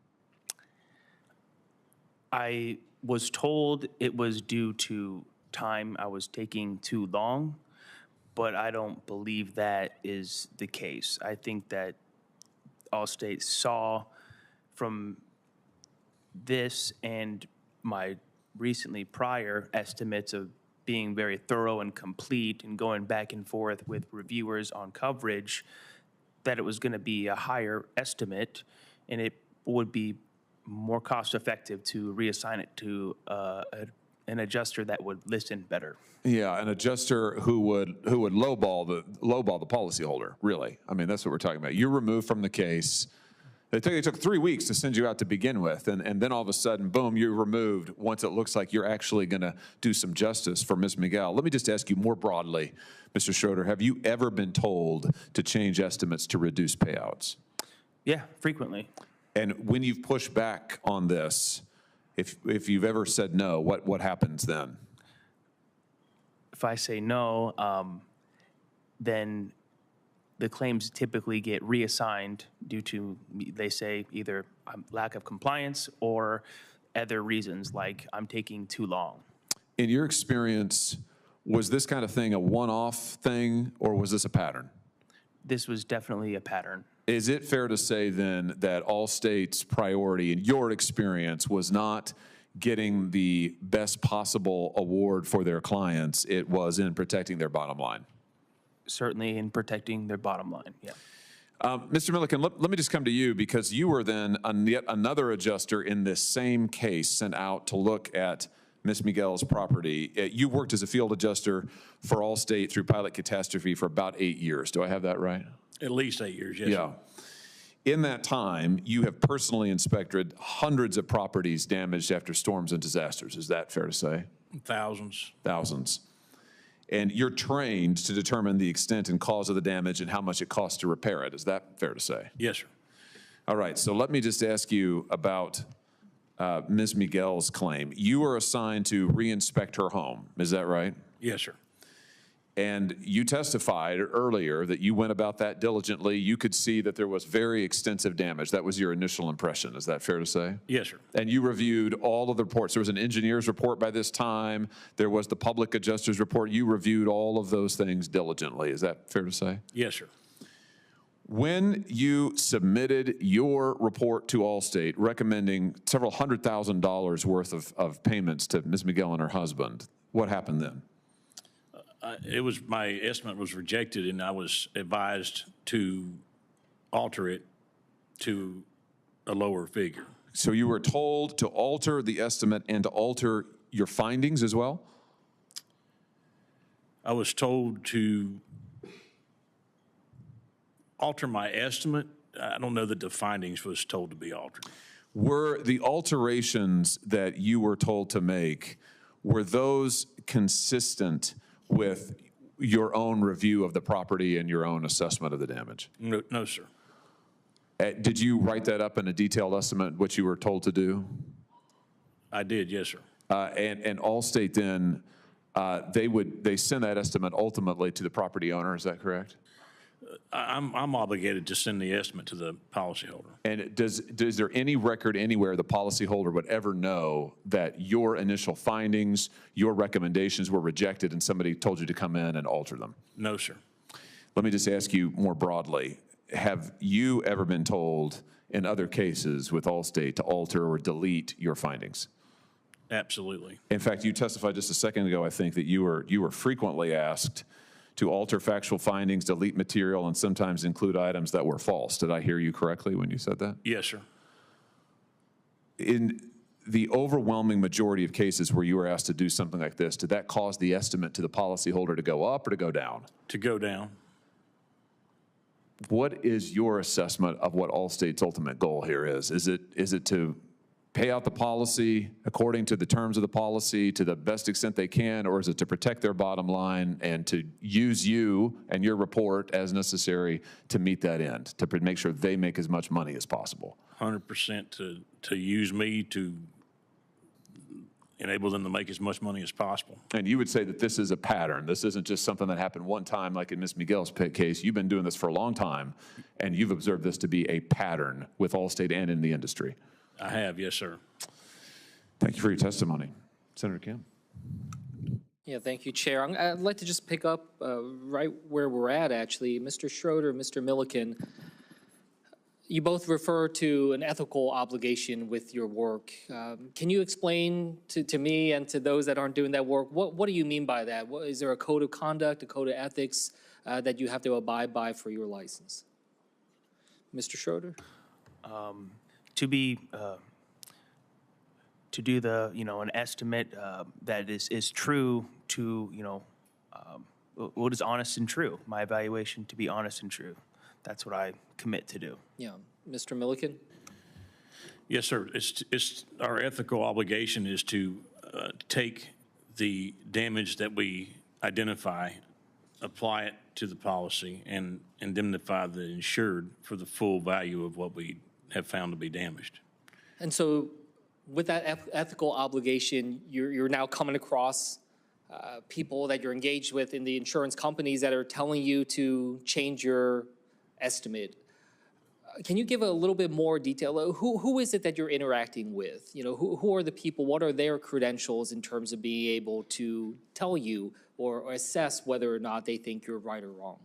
I was told it was due to time I was taking too long, but I don't believe that is the case. I think that Allstate saw from this and my recently prior estimates of being very thorough and complete and going back and forth with reviewers on coverage that it was going to be a higher estimate and it would be more cost effective to reassign it to an adjuster that would listen better. Yeah, an adjuster who would lowball the policyholder. Really, I mean that's what we're talking about. You're removed from the case. They took 3 weeks to send you out to begin with, and then all of a sudden, boom, you're removed once it looks like you're actually going to do some justice for Ms. Miguel. Let me just ask you more broadly, Mr. Schroeder, have you ever been told to change estimates to reduce payouts? Yeah, frequently. And when you've pushed back on this, if you've ever said no, what happens then? If I say no, then the claims typically get reassigned due to, they say, either lack of compliance or other reasons like I'm taking too long. In your experience, was this kind of thing a one-off thing or was this a pattern? This was definitely a pattern. Is it fair to say then that Allstate's priority in your experience was not getting the best possible award for their clients, it was in protecting their bottom line? Certainly in protecting their bottom line, yeah. Mr. Milliken, let me just come to you because you were then yet another adjuster in this same case sent out to look at Ms. Miguel's property. You worked as a field adjuster for Allstate through pilot catastrophe for about 8 years. Do I have that right? At least 8 years, yes. Yeah. In that time, you have personally inspected hundreds of properties damaged after storms and disasters. Is that fair to say? Thousands. Thousands. And you're trained to determine the extent and cause of the damage and how much it costs to repair it. Is that fair to say? Yes, sir. All right. So let me just ask you about Ms. Miguel's claim. You were assigned to re-inspect her home. Is that right? Yes, sir. And you testified earlier that you went about that diligently. You could see that there was very extensive damage. That was your initial impression. Is that fair to say? Yes, sir. And you reviewed all of the reports. There was an engineer's report by this time. There was the public adjuster's report. You reviewed all of those things diligently. Is that fair to say? Yes, sir. When you submitted your report to Allstate recommending several $100,000 worth of payments to Ms. Miguel and her husband, what happened then? My estimate was rejected, and I was advised to alter it to a lower figure. So you were told to alter the estimate and to alter your findings as well? I was told to alter my estimate. I don't know that the findings was told to be altered. Were the alterations that you were told to make, were those consistent with your own review of the property and your own assessment of the damage? No, sir. Did you write that up in a detailed estimate, what you were told to do? I did, yes, sir. And Allstate then, they send that estimate ultimately to the property owner, is that correct? I'm obligated to send the estimate to the policyholder. And is there any record anywhere the policyholder would ever know that your initial findings, your recommendations were rejected and somebody told you to come in and alter them? No, sir. Let me just ask you more broadly. Have you ever been told in other cases with Allstate to alter or delete your findings? Absolutely. In fact, you testified just a second ago, I think, that you were frequently asked to alter factual findings, delete material, and sometimes include items that were false. Did I hear you correctly when you said that? Yes, sir. In the overwhelming majority of cases where you were asked to do something like this, did that cause the estimate to the policyholder to go up or to go down? To go down. What is your assessment of what Allstate's ultimate goal here is? Is it to pay out the policy according to the terms of the policy to the best extent they can, or is it to protect their bottom line and to use you and your report as necessary to meet that end, to make sure they make as much money as possible? 100% to use me to enable them to make as much money as possible. And you would say that this is a pattern. This isn't just something that happened one time like in Ms. Miguel's case. You've been doing this for a long time, and you've observed this to be a pattern with Allstate and in the industry. I have, yes, sir. Thank you for your testimony. Senator Kim. Yeah, thank you, Chair. I'd like to just pick up right where we're at, actually. Mr. Schroeder, Mr. Milliken, you both refer to an ethical obligation with your work. Can you explain to me and to those that aren't doing that work, what do you mean by that? Is there a code of conduct, a code of ethics that you have to abide by for your license? Mr. Schroeder? To do an estimate that is true to, what is honest and true. My evaluation to be honest and true. That's what I commit to do. Yeah. Mr. Milliken? Yes, sir. It's our ethical obligation is to take the damage that we identify, apply it to the policy, and indemnify the insured for the full value of what we have found to be damaged. And so with that ethical obligation, you're now coming across people that you're engaged with in the insurance companies that are telling you to change your estimate. Can you give a little bit more detail? Who is it that you're interacting with? Who are the people? What are their credentials in terms of being able to tell you or assess whether or not they think you're right or wrong?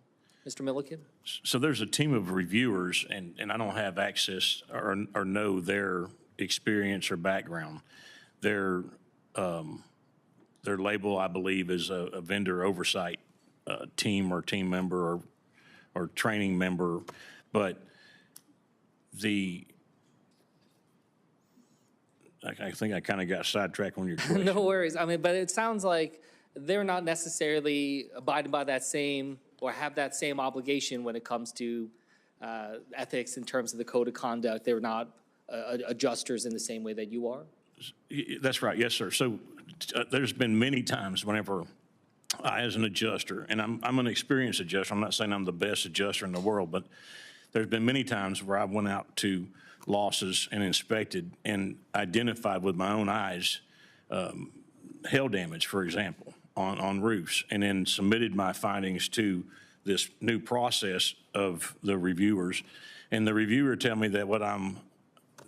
Mr. Milliken? So there's a team of reviewers, and I don't have access or know their experience or background. Their label, I believe, is a vendor oversight team or team member or training member, but I think I kind of got sidetracked on your question. No worries. But it sounds like they're not necessarily abiding by that same or have that same obligation when it comes to ethics in terms of the code of conduct. They're not adjusters in the same way that you are? That's right. Yes, sir. So there's been many times whenever I, as an adjuster, and I'm an experienced adjuster. I'm not saying I'm the best adjuster in the world, but there's been many times where I went out to losses and inspected and identified with my own eyes hail damage, for example. on roofs, and then submitted my findings to this new process of the reviewers. And the reviewer tell me that what I'm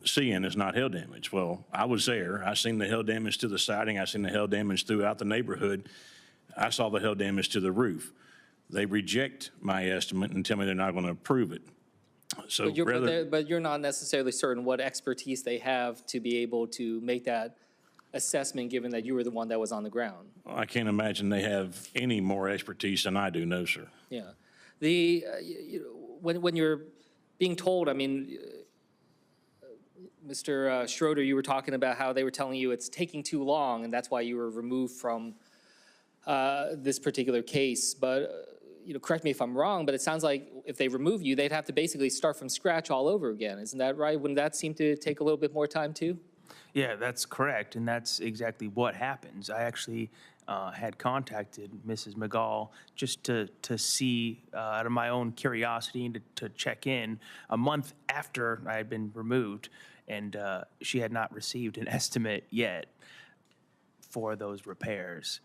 seeing is not hail damage. Well, I was there. I seen the hail damage to the siding. I seen the hail damage throughout the neighborhood. I saw the hail damage to the roof. They reject my estimate and tell me they're not going to approve it. So But you're not necessarily certain what expertise they have to be able to make that assessment, given that you were the one that was on the ground. I can't imagine they have any more expertise than I do. No, sir. Yeah. When you're being told, I mean, Mr. Schroeder, you were talking about how they were telling you it's taking too long, and that's why you were removed from this particular case. But correct me if I'm wrong, but it sounds like if they remove you, they'd have to basically start from scratch all over again. Isn't that right? Wouldn't that seem to take a little bit more time too? Yeah, that's correct, and that's exactly what happens. I actually had contacted Mrs. McGall just to see, out of my own curiosity, and to check in a month after I had been removed, and she had not received an estimate yet for those repairs.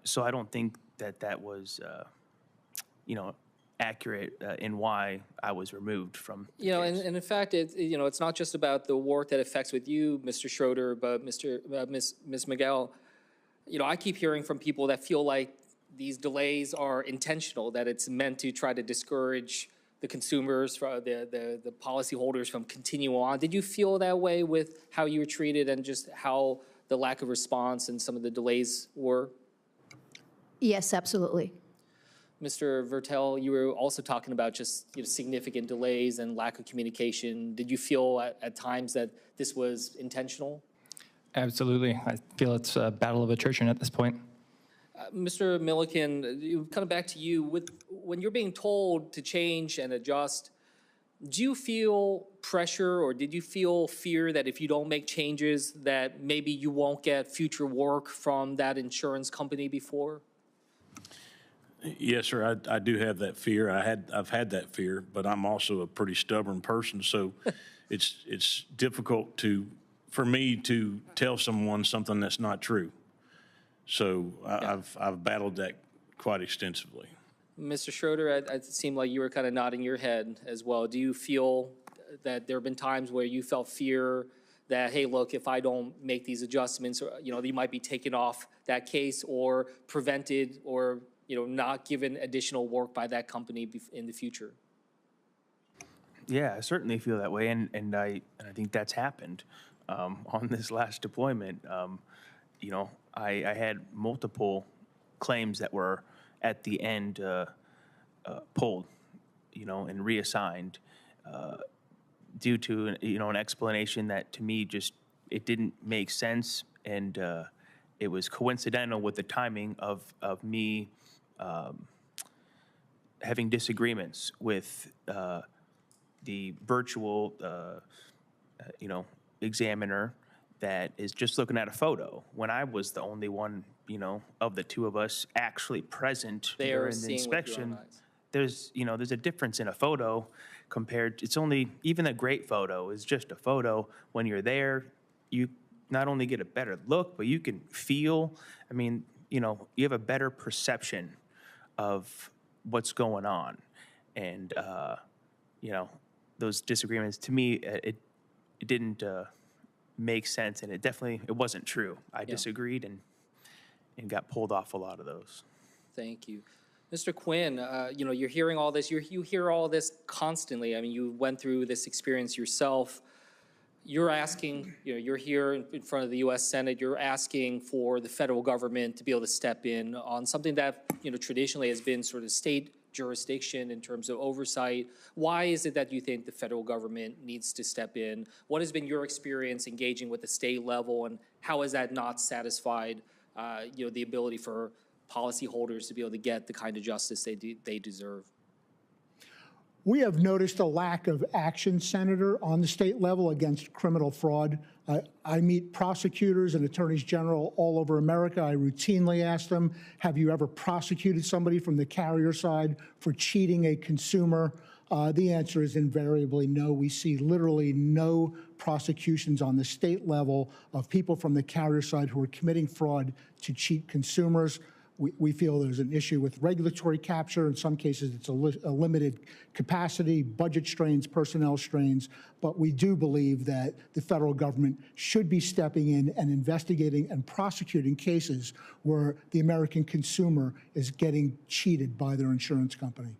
So I don't think that was, accurate in why I was removed from the case. And in fact, it's not just about the work that affects with you, Mr. Schroeder, but Ms. McGall. I keep hearing from people that feel like these delays are intentional, that it's meant to try to discourage the consumers, the policyholders from continuing on. Did you feel that way with how you were treated and just how the lack of response and some of the delays were? Yes, absolutely. Mr. Vertel, you were also talking about just significant delays and lack of communication. Did you feel at times that this was intentional? Absolutely. I feel it's a battle of attrition at this point. Mr. Milliken, kind of back to you. When you're being told to change and adjust, do you feel pressure or did you feel fear that if you don't make changes that maybe you won't get future work from that insurance company before? Yes, sir. I do have that fear. I've had that fear, but I'm also a pretty stubborn person, so it's difficult for me to tell someone something that's not true. So I've battled that quite extensively. Mr. Schroeder, it seemed like you were kind of nodding your head as well. Do you feel that there have been times where you felt fear that, hey, look, if I don't make these adjustments, you might be taken off that case or prevented or not given additional work by that company in the future? Yeah, I certainly feel that way, and I think that's happened on this last deployment. I had multiple claims that were at the end pulled, and reassigned due to an explanation that to me it didn't make sense, and it was coincidental with the timing of me having disagreements with the virtual, examiner that is just looking at a photo when I was the only one, of the two of us actually present during the inspection. There's a difference in a photo compared, it's only, even a great photo is just a photo. When you're there, you not only get a better look, but you can feel, you have a better perception of what's going on. And, those disagreements, to me, it didn't make sense, and it wasn't true. I disagreed and got pulled off a lot of those. Thank you. Mr. Quinn, you're hearing all this. You hear all this constantly. You went through this experience yourself. You're asking, you're here in front of the U.S. Senate. You're asking for the federal government to be able to step in on something that, traditionally has been sort of state jurisdiction in terms of oversight. Why is it that you think the federal government needs to step in? What has been your experience engaging with the state level, and how has that not satisfied, the ability for policyholders to be able to get the kind of justice they deserve? We have noticed a lack of action, Senator, on the state level against criminal fraud. I meet prosecutors and attorneys general all over America. I routinely ask them, have you ever prosecuted somebody from the carrier side for cheating a consumer? The answer is invariably no. We see literally no prosecutions on the state level of people from the carrier side who are committing fraud to cheat consumers. We feel there's an issue with regulatory capture. In some cases, it's a limited capacity, budget strains, personnel strains. But we do believe that the federal government should be stepping in and investigating and prosecuting cases where the American consumer is getting cheated by their insurance company.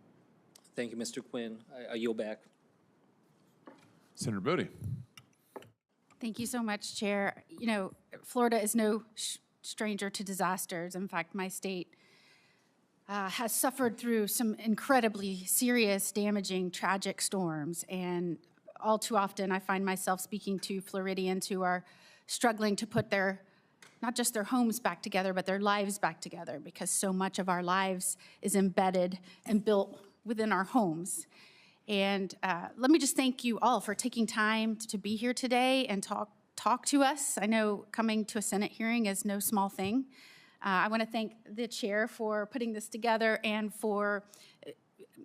Thank you, Mr. Quinn. I yield back. Senator Moody. Thank you so much, Chair. You know, Florida is no stranger to disasters. In fact, my state has suffered through some incredibly serious, damaging, tragic storms. And all too often, I find myself speaking to Floridians who are struggling to put not just their homes back together, but their lives back together, because so much of our lives is embedded and built within our homes. And let me just thank you all for taking time to be here today and talk to us. I know coming to a Senate hearing is no small thing. I want to thank the chair for putting this together and for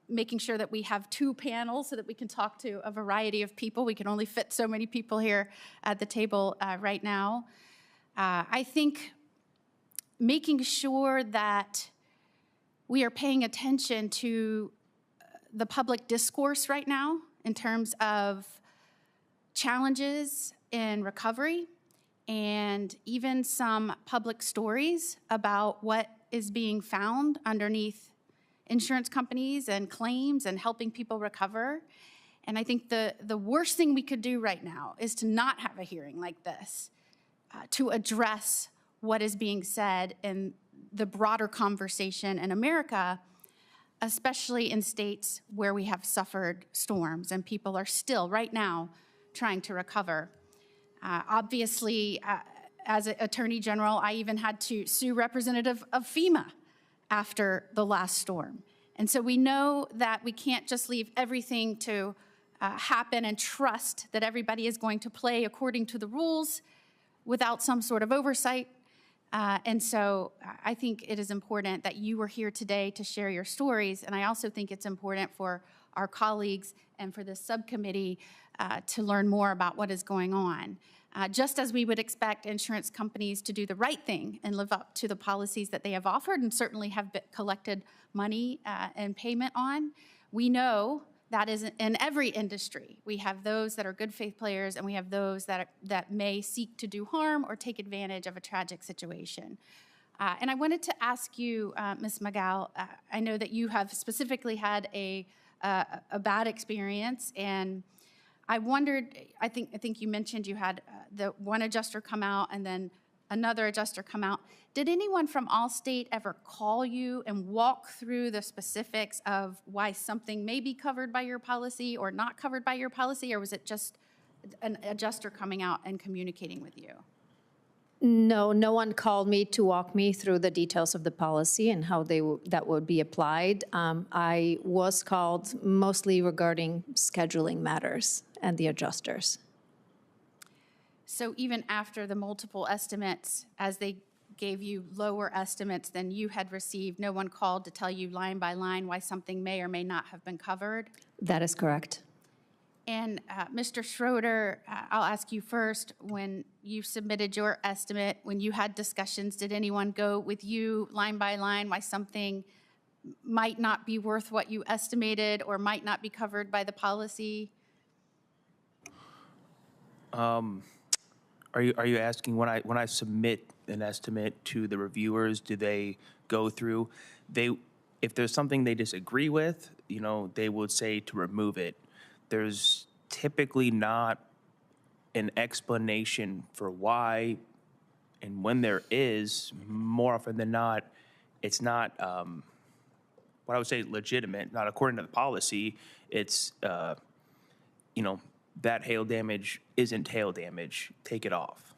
making sure that we have two panels so that we can talk to a variety of people. We can only fit so many people here at the table right now. I think making sure that we are paying attention to the public discourse right now in terms of challenges in recovery and even some public stories about what is being found underneath insurance companies and claims and helping people recover. And I think the worst thing we could do right now is to not have a hearing like this to address what is being said in the broader conversation in America, especially in states where we have suffered storms and people are still right now trying to recover. Obviously, as an Attorney General, I even had to sue representative of FEMA after the last storm. And so we know that we can't just leave everything to happen and trust that everybody is going to play according to the rules without some sort of oversight. And so I think it is important that you are here today to share your stories. And I also think it's important for our colleagues and for this subcommittee to learn more about what is going on. Just as we would expect insurance companies to do the right thing and live up to the policies that they have offered and certainly have collected money and payment on, we know that is in every industry. We have those that are good faith players, and we have those that may seek to do harm or take advantage of a tragic situation. And I wanted to ask you, Ms. McGowl, I know that you have specifically had a bad experience, and I wondered, I think you mentioned you had the one adjuster come out and then another adjuster come out. Did anyone from Allstate ever call you and walk through the specifics of why something may be covered by your policy or not covered by your policy, or was it just an adjuster coming out and communicating with you? No, no one called me to walk me through the details of the policy and how that would be applied. I was called mostly regarding scheduling matters and the adjusters. So even after the multiple estimates, as they gave you lower estimates than you had received, no one called to tell you line by line why something may or may not have been covered? That is correct. And Mr. Schroeder, I'll ask you first, when you submitted your estimate, when you had discussions, did anyone go with you line by line why something might not be worth what you estimated or might not be covered by the policy? Are you asking when I submit an estimate to the reviewers, do they go through, if there's something they disagree with, they would say to remove it. There's typically not an explanation for why, and when there is, more often than not, it's not what I would say legitimate, not according to the policy. It's, that hail damage isn't hail damage, take it off.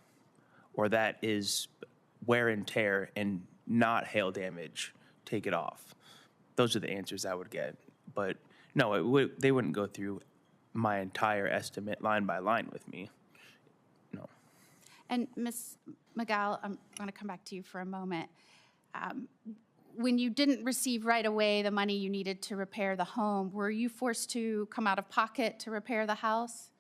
Or that is wear and tear and not hail damage, take it off. Those are the answers I would get. But no, they wouldn't go through my entire estimate line by line with me. No. And Ms. McGowl, I'm going to come back to you for a moment. When you didn't receive right away the money you needed to repair the home, were you forced to come out of pocket to repair the house?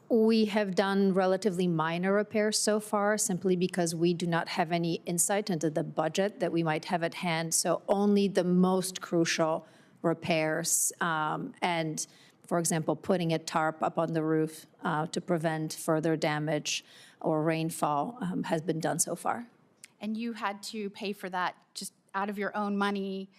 We have done relatively minor repairs so far, simply because we do not have any insight into the budget that we might have at hand. So only the most crucial repairs, and, for example, putting a tarp up on the roof to prevent further damage or rainfall has been done so far. And you had to pay for that just out of your own money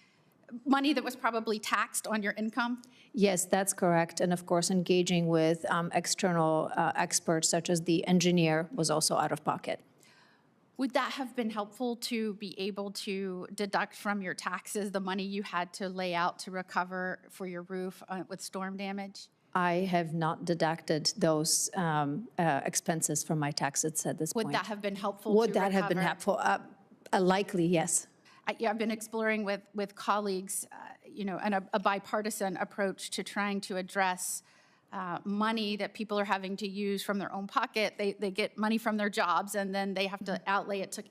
that was probably taxed on your income? Yes, that's correct. And of course, engaging with external experts such as the engineer was also out of pocket. Would that have been helpful to be able to deduct from your taxes the money you had to lay out to recover for your roof with storm damage? I have not deducted those expenses from my taxes at this point. Would that have been helpful Would to that have been recover? helpful? Likely, yes. Yeah, I've been exploring with colleagues, a bipartisan approach to trying to address money that people are having to use from their own pocket. They get money from their jobs, and then they have to outlay it to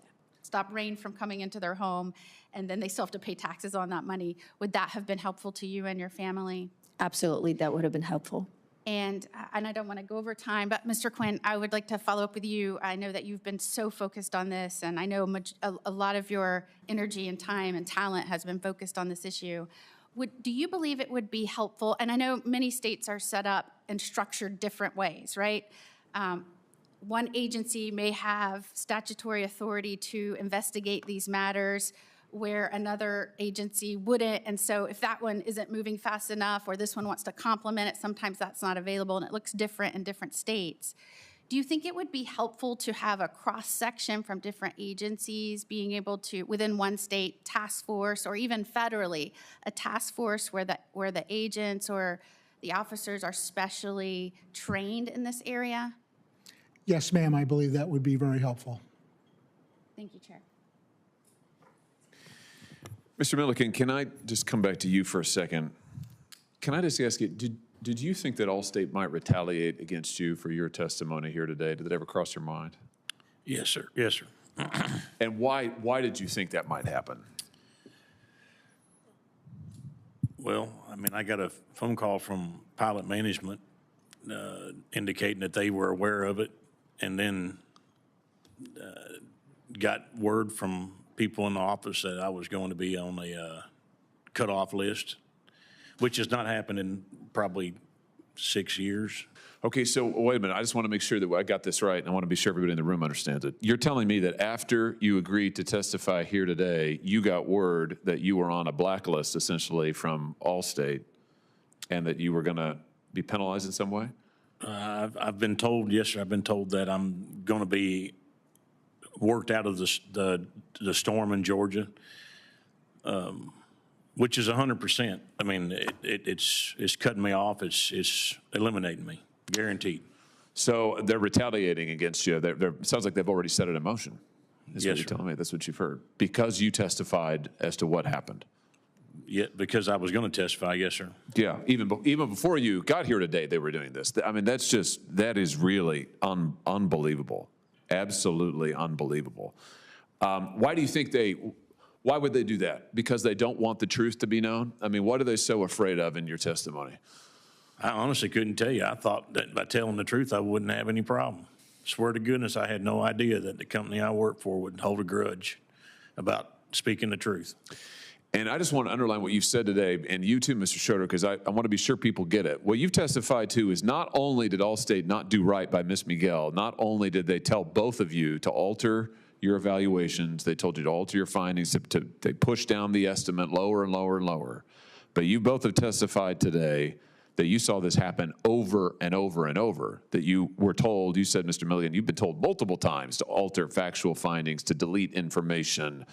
stop rain from coming into their home, and then they still have to pay taxes on that money. Would that have been helpful to you and your family? Absolutely, that would have been helpful. And I don't want to go over time, but Mr. Quinn, I would like to follow up with you. I know that you've been so focused on this, and I know a lot of your energy and time and talent has been focused on this issue. Do you believe it would be helpful? And I know many states are set up and structured different ways, right? One agency may have statutory authority to investigate these matters, where another agency wouldn't. And so if that one isn't moving fast enough, or this one wants to complement it, sometimes that's not available, and it looks different in different states. Do you think it would be helpful to have a cross-section from different agencies being able to, within one state, task force, or even federally, a task force where the agents or the officers are specially trained in this area? Yes, ma'am, I believe that would be very helpful. Thank you, Chair. Mr. Milliken, can I just come back to you for a second? Can I just ask you, did you think that Allstate might retaliate against you for your testimony here today? Did that ever cross your mind? Yes, sir. Yes, sir. And why did you think that might happen? Well, I mean, I got a phone call from Pilot Management indicating that they were aware of it, and then got word from people in the office that I was going to be on a cutoff list, which has not happened in probably 6 years. Okay, so wait a minute. I just want to make sure that I got this right, and I want to be sure everybody in the room understands it. You're telling me that after you agreed to testify here today, you got word that you were on a blacklist, essentially, from Allstate, and that you were going to be penalized in some way? I've been told, yes, sir, I've been told that I'm going to be worked out of the storm in Georgia, which is 100%. I mean, it's cutting me off. It's eliminating me, guaranteed. So they're retaliating against you. It sounds like they've already set it in motion. Is Yes, what you're sir. telling me. That's what you've heard. Because you testified as to what happened. Yeah, because I was going to testify, yes, sir. Yeah, even before you got here today, they were doing this. I mean, that is really unbelievable. Absolutely unbelievable. Why do you think why would they do that? Because they don't want the truth to be known? I mean, what are they so afraid of in your testimony? I honestly couldn't tell you. I thought that by telling the truth, I wouldn't have any problem. Swear to goodness, I had no idea that the company I work for would hold a grudge about speaking the truth. And I just want to underline what you've said today, and you too, Mr. Schroeder, because I want to be sure people get it. What you've testified to is not only did Allstate not do right by Ms. Miguel, not only did they tell both of you to alter your evaluations, they told you to alter your findings, they pushed down the estimate lower and lower and lower. But you both have testified today that you saw this happen over and over and over, that you were told, you said, Mr. Milligan, you've been told multiple times to alter factual findings, to delete information,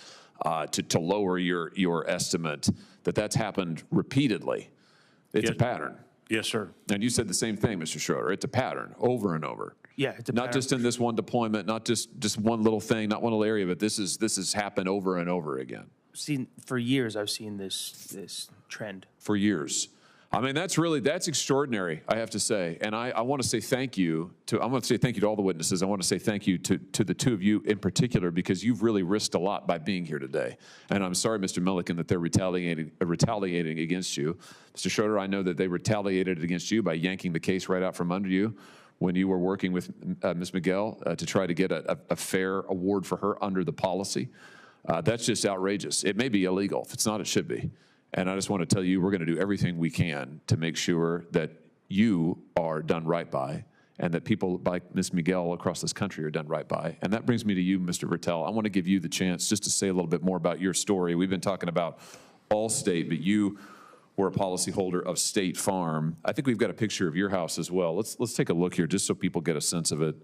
to lower your estimate, that's happened repeatedly. It's a pattern. Yes, sir. And you said the same thing, Mr. Schroeder. It's a pattern over and over. Yeah, it's a Not pattern. just in this one deployment, not just one little thing, not one little area, but this has happened over and over again. For years, I've seen this trend. For years. I mean, that's extraordinary, I have to say. And I want to say thank you to all the witnesses. I want to say thank you to the two of you in particular, because you've really risked a lot by being here today. And I'm sorry, Mr. Milliken, that they're retaliating against you. Mr. Schroeder, I know that they retaliated against you by yanking the case right out from under you. when you were working with Ms. Miguel to try to get a fair award for her under the policy. That's just outrageous. It may be illegal. If it's not, it should be. And I just want to tell you, we're going to do everything we can to make sure that you are done right by, and that people like Ms. Miguel across this country are done right by. And that brings me to you, Mr. Vertel. I want to give you the chance just to say a little bit more about your story. We've been talking about Allstate, but you were a policyholder of State Farm. I think we've got a picture of your house as well. Let's take a look here just so people get a sense of it.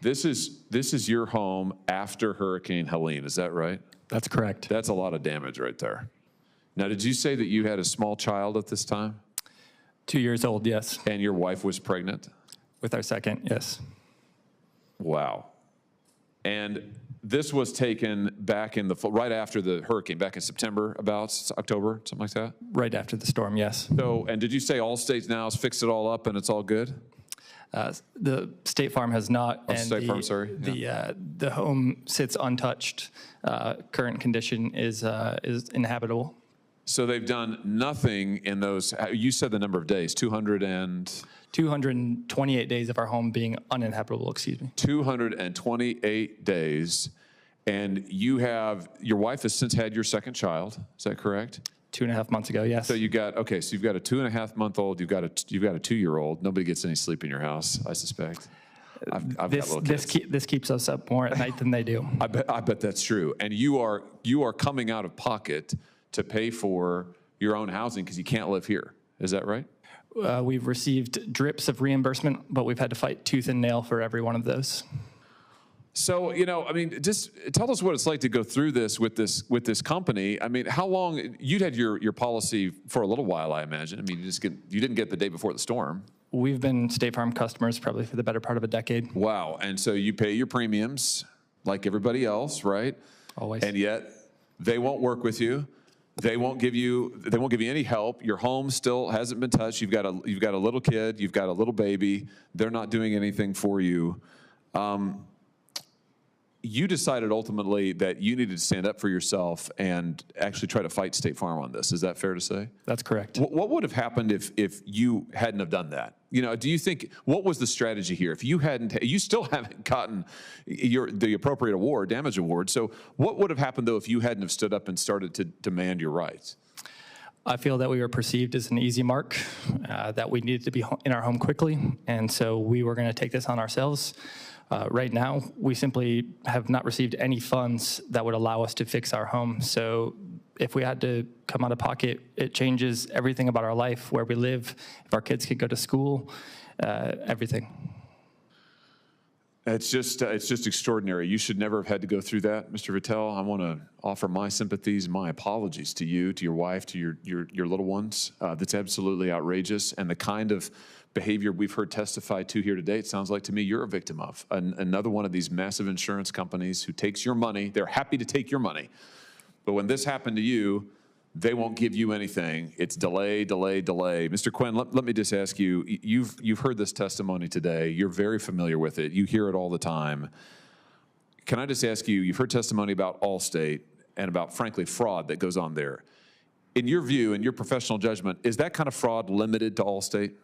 This is your home after Hurricane Helene, is that right? That's correct. That's a lot of damage right there. Now, did you say that you had a small child at this time? 2 years old, yes. And your wife was pregnant? With our second, yes. Wow. And this was taken back in right after the hurricane, back in September, about October, something like that? Right after the storm, yes. So, and did you say Allstate now has fixed it all up and it's all good? The State Farm has not. Oh, State Farm, sorry. The home sits untouched. Current condition is inhabitable. So they've done nothing in those, you said the number of days, 228 days of our home being uninhabitable, excuse me. 228 days. And your wife has since had your second child, is that correct? 2.5 months ago, yes. So you've got a 2.5-month-old, you've got a 2-year-old. Nobody gets any sleep in your house, I suspect. I've got little kids. This keeps us up more at night than they do. I bet that's true. And you are coming out of pocket to pay for your own housing because you can't live here. Is that right? We've received drips of reimbursement, but we've had to fight tooth and nail for every one of those. So, I mean, just tell us what it's like to go through this with this company. I mean, how long, you'd had your policy for a little while, I imagine. I mean, you didn't get the day before the storm. We've been State Farm customers probably for the better part of a decade. Wow. And so you pay your premiums like everybody else, right? Always. And yet they won't work with you. They won't give you any help. Your home still hasn't been touched. You've got a little kid. You've got a little baby. They're not doing anything for you. You decided ultimately that you needed to stand up for yourself and actually try to fight State Farm on this. Is that fair to say? That's correct. What would have happened if you hadn't have done that? Do you think, what was the strategy here? If you still haven't gotten the appropriate award, damage award. So what would have happened though if you hadn't have stood up and started to demand your rights? I feel that we were perceived as an easy mark, that we needed to be in our home quickly, and so we were going to take this on ourselves. Right now, we simply have not received any funds that would allow us to fix our home. So if we had to come out of pocket, it changes everything about our life, where we live, if our kids could go to school, everything. It's just extraordinary. You should never have had to go through that, Mr. Vittel. I want to offer my sympathies, my apologies to you, to your wife, to your little ones. That's absolutely outrageous, and the kind of behavior we've heard testified to here today, it sounds like to me you're a victim of. Another one of these massive insurance companies who takes your money. They're happy to take your money, but when this happened to you, they won't give you anything. It's delay, delay, delay. Mr. Quinn, let me just ask you, you've heard this testimony today. You're very familiar with it. You hear it all the time. Can I just ask you, you've heard testimony about Allstate and about, frankly, fraud that goes on there. In your view, in your professional judgment, is that kind of fraud limited to Allstate?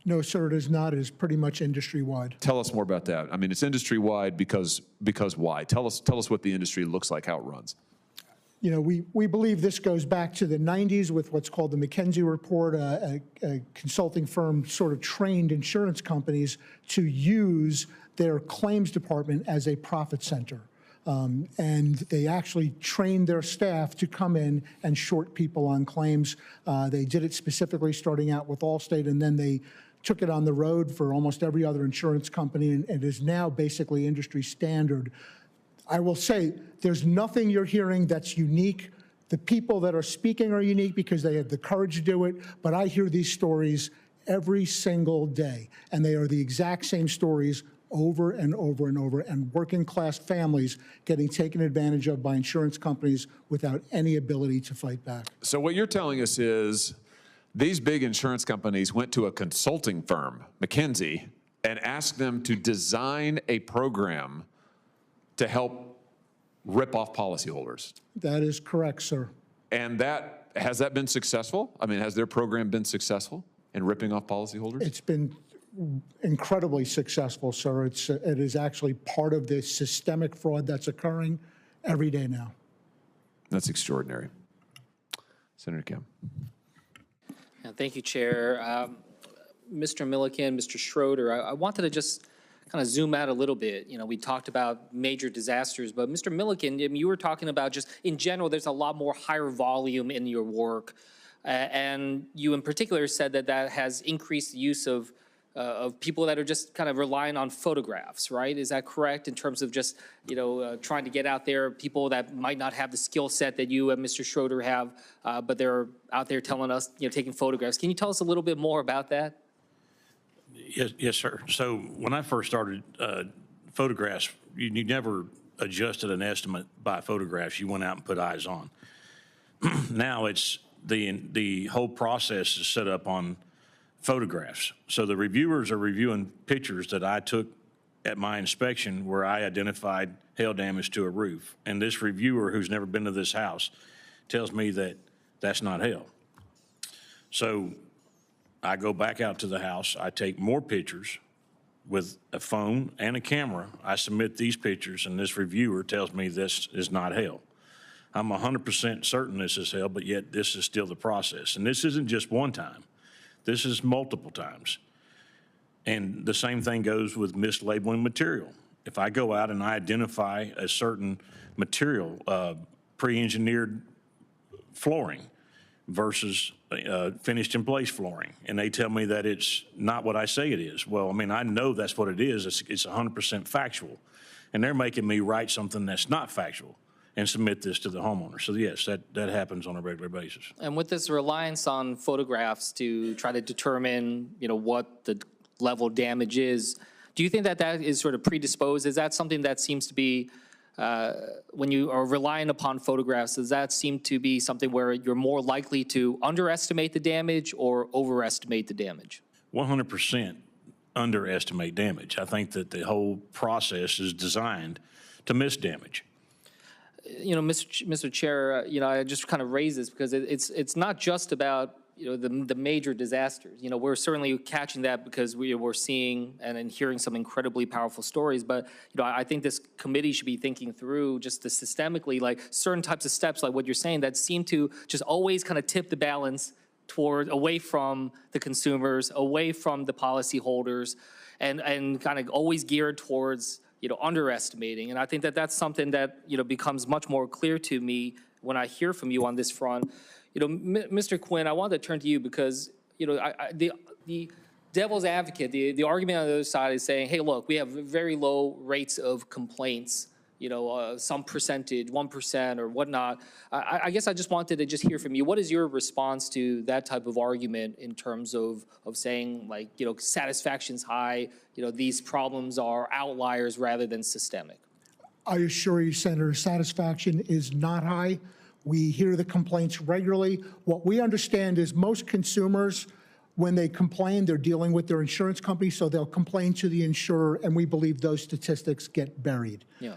No, sir, it is not. It is pretty much industry-wide. Tell us more about that. I mean, it's industry-wide because why? Tell us what the industry looks like, how it runs. We believe this goes back to the 90s with what's called the McKinsey report. A consulting firm sort of trained insurance companies to use their claims department as a profit center. And they actually trained their staff to come in and short people on claims. They did it specifically starting out with Allstate, and then they took it on the road for almost every other insurance company, and it is now basically industry standard. I will say there's nothing you're hearing that's unique. The people that are speaking are unique because they have the courage to do it, but I hear these stories every single day, and they are the exact same stories over and over and over, and working class families getting taken advantage of by insurance companies without any ability to fight back. So what you're telling us is these big insurance companies went to a consulting firm, McKinsey, and asked them to design a program to help rip off policyholders. That is correct, sir. And has that been successful? I mean, has their program been successful in ripping off policyholders? It's been incredibly successful, sir. It is actually part of the systemic fraud that's occurring every day now. That's extraordinary. Senator Kim. Thank you, Chair. Mr. Milliken, Mr. Schroeder, I wanted to just kind of zoom out a little bit. You know, we talked about major disasters, but Mr. Milliken, you were talking about just in general, there's a lot more higher volume in your work. And you in particular said that that has increased the use of people that are just kind of relying on photographs, right? Is that correct in terms of just, you know, trying to get out there, people that might not have the skill set that you and Mr. Schroeder have, but they're out there telling us, you know, taking photographs. Can you tell us a little bit more about that? Yes, sir. So when I first started photographs, you never adjusted an estimate by photographs. You went out and put eyes on. Now it's the whole process is set up on photographs. So the reviewers are reviewing pictures that I took at my inspection where I identified hail damage to a roof. And this reviewer, who's never been to this house, tells me that that's not hail. So I go back out to the house, I take more pictures with a phone and a camera. I submit these pictures, and this reviewer tells me this is not hail. I'm 100% certain this is hail, but yet this is still the process. And this isn't just one time. This is multiple times. And the same thing goes with mislabeling material. If I go out and I identify a certain material, pre-engineered flooring versus finished in place flooring, and they tell me that it's not what I say it is. Well, I mean, I know that's what it is. It's 100% factual. And they're making me write something that's not factual and submit this to the homeowner. So yes, that happens on a regular basis. And with this reliance on photographs to try to determine, you know, what the level of damage is, do you think that that is sort of predisposed? Is that something that seems to be, when you are relying upon photographs, does that seem to be something where you're more likely to underestimate the damage or overestimate the damage? 100% underestimate damage. I think that the whole process is designed to miss damage. You know, Mr. Chair, you know, I just kind of raise this because it's not just about, you know, the major disasters. You know, we're certainly catching that because we're seeing and hearing some incredibly powerful stories. But, you know, I think this committee should be thinking through just the systemically, like certain types of steps, like what you're saying, that seem to just always kind of tip the balance toward away from the consumers, away from the policyholders, and kind of always geared towards, you know, underestimating. And I think that that's something that, you know, becomes much more clear to me when I hear from you on this front. You know, Mr. Quinn, I wanted to turn to you because, you know, the devil's advocate, the argument on the other side is saying, hey, look, we have very low rates of complaints, you know, some percentage, 1% or whatnot. I guess I just wanted to just hear from you. What is your response to that type of argument in terms of saying, like, you know, satisfaction's high, you know, these problems are outliers rather than systemic? I assure you, Senator, satisfaction is not high. We hear the complaints regularly. What we understand is most consumers, when they complain, they're dealing with their insurance company, so they'll complain to the insurer, and we believe those statistics get buried. Yeah.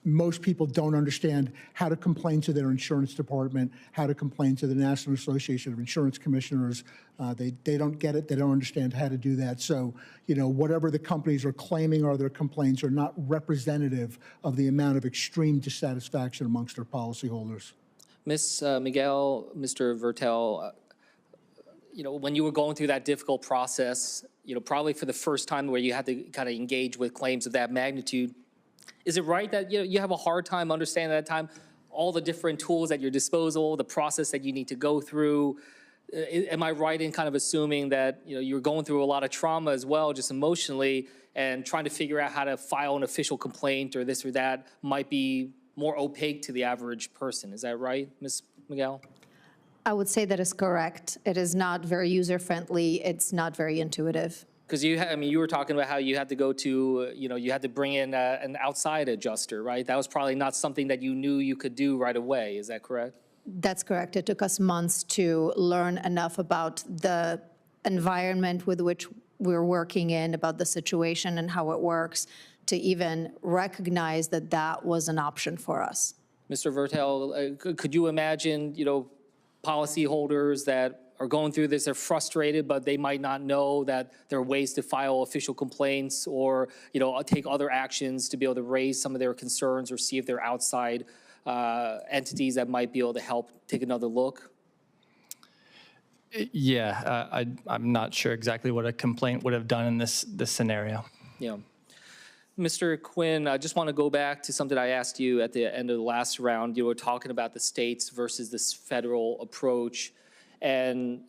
Most people don't understand how to complain to their insurance department, how to complain to the National Association of Insurance Commissioners. They don't get it. They don't understand how to do that. So, you know, whatever the companies are claiming are their complaints are not representative of the amount of extreme dissatisfaction amongst their policyholders. Ms. Miguel, Mr. Vertel, you know, when you were going through that difficult process, you know, probably for the first time where you had to kind of engage with claims of that magnitude, is it right that, you know, you have a hard time understanding at that time all the different tools at your disposal, the process that you need to go through? Am I right in kind of assuming that, you know, you're going through a lot of trauma as well, just emotionally, and trying to figure out how to file an official complaint or this or that might be more opaque to the average person? Is that right, Ms. Miguel? I would say that is correct. It is not very user-friendly. It's not very intuitive. Because I mean, you were talking about how you had to go to, you know, you had to bring in an outside adjuster, right? That was probably not something that you knew you could do right away. Is that correct? That's correct. It took us months to learn enough about the environment with which we're working in, about the situation and how it works, to even recognize that that was an option for us. Mr. Vertel, could you imagine, you know, policyholders that are going through this, they're frustrated, but they might not know that there are ways to file official complaints or, take other actions to be able to raise some of their concerns or see if there are outside entities that might be able to help take another look? Yeah, I'm not sure exactly what a complaint would have done in this scenario. Yeah. Mr. Quinn, I just want to go back to something I asked you at the end of the last round. You were talking about the states versus this federal approach. And,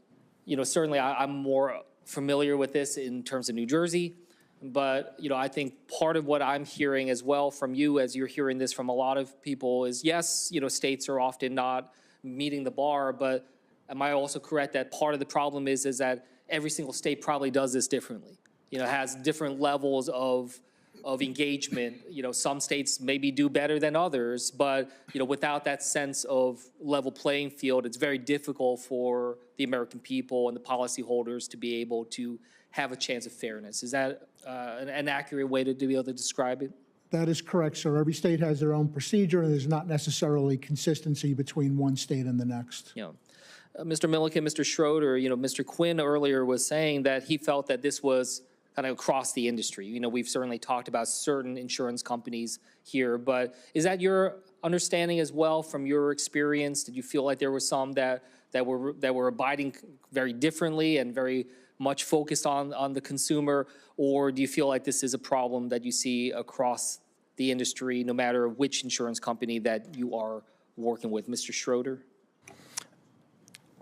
certainly I'm more familiar with this in terms of New Jersey. But, I think part of what I'm hearing as well from you, as you're hearing this from a lot of people, is yes, states are often not meeting the bar. But am I also correct that part of the problem is that every single state probably does this differently? Has different levels of engagement. Some states maybe do better than others, but, without that sense of level playing field, it's very difficult for the American people and the policyholders to be able to have a chance of fairness. Is that an accurate way to be able to describe it? That is correct, sir. Every state has their own procedure, and there's not necessarily consistency between one state and the next. Mr. Milliken, Mr. Schroeder, Mr. Quinn earlier was saying that he felt that this was kind of across the industry. We've certainly talked about certain insurance companies here, but is that your understanding as well from your experience? Did you feel like there were some that were abiding very differently and very much focused on the consumer, or do you feel like this is a problem that you see across the industry, no matter which insurance company that you are working with? Mr. Schroeder?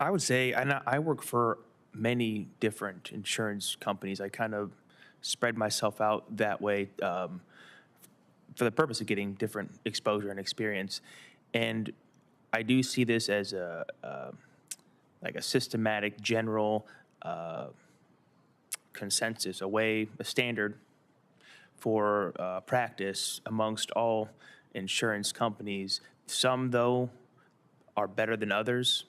I would say, and I work for many different insurance companies. I kind of spread myself out that way for the purpose of getting different exposure and experience. And I do see this as like a systematic, general consensus, a standard for practice amongst all insurance companies. Some, though, are better than others.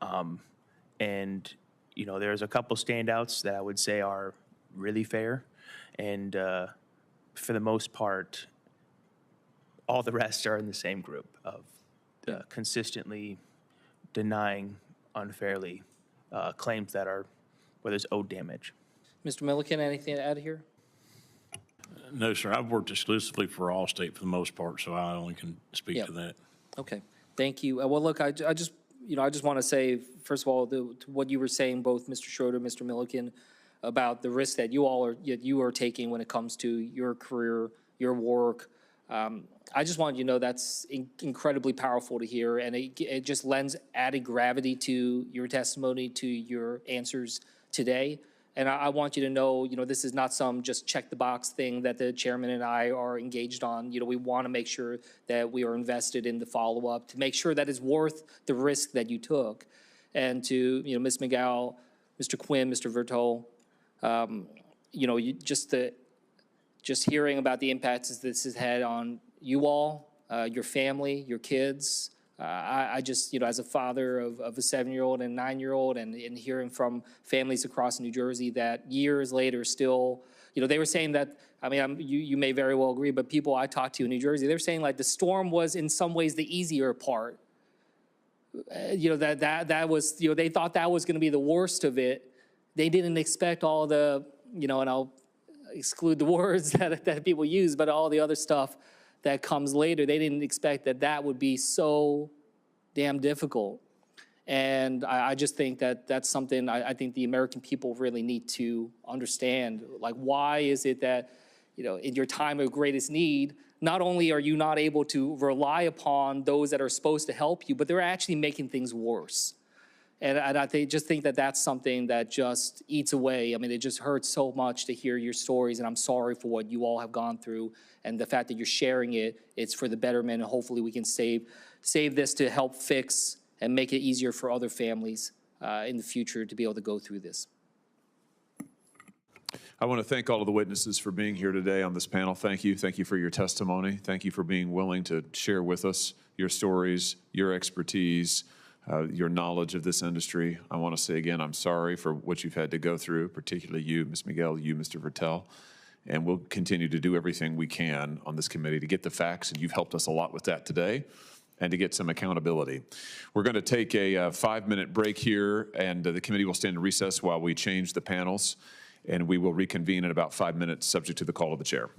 And there's a couple standouts that I would say are really fair. And for the most part, all the rest are in the same group of consistently denying unfairly claims that are where there's owed damage. Mr. Milliken, anything to add here? No, sir. I've worked exclusively for Allstate for the most part, so I only can speak to that. Okay. Thank you. Well, look, I just want to say, first of all, to what you were saying, both Mr. Schroeder, Mr. Milliken, about the risk that you are taking when it comes to your career, your work. I just wanted you to know that's incredibly powerful to hear, and it just lends added gravity to your testimony, to your answers today. And I want you to know, this is not some just check the box thing that the chairman and I are engaged on. We want to make sure that we are invested in the follow-up to make sure that it's worth the risk that you took. And to, Ms. McGowl, Mr. Quinn, Mr. Vertol, just hearing about the impacts this has had on you all, your family, your kids. I just, as a father of a 7-year-old and 9-year-old, and hearing from families across New Jersey that years later still, they were saying that, you may very well agree, but people I talked to in New Jersey, they were saying like the storm was in some ways the easier part. That was, they thought that was going to be the worst of it. They didn't expect all the, and I'll exclude the words that people use, but all the other stuff that comes later. They didn't expect that would be so damn difficult. And I just think that's something I think the American people really need to understand. Like, why is it that, in your time of greatest need, not only are you not able to rely upon those that are supposed to help you, but they're actually making things worse. And I just think that that's something that just eats away. It just hurts so much to hear your stories, and I'm sorry for what you all have gone through. And the fact that you're sharing it's for the betterment, and hopefully we can save this to help fix and make it easier for other families in the future to be able to go through this. I want to thank all of the witnesses for being here today on this panel. Thank you. Thank you for your testimony. Thank you for being willing to share with us your stories, your expertise, your knowledge of this industry. I want to say again, I'm sorry for what you've had to go through, particularly you, Ms. McGill, you, Mr. Vertel. And we'll continue to do everything we can on this committee to get the facts, and you've helped us a lot with that today. and to get some accountability. We're going to take a 5-minute break here, and the committee will stand in recess while we change the panels, and we will reconvene in about 5 minutes, subject to the call of the chair.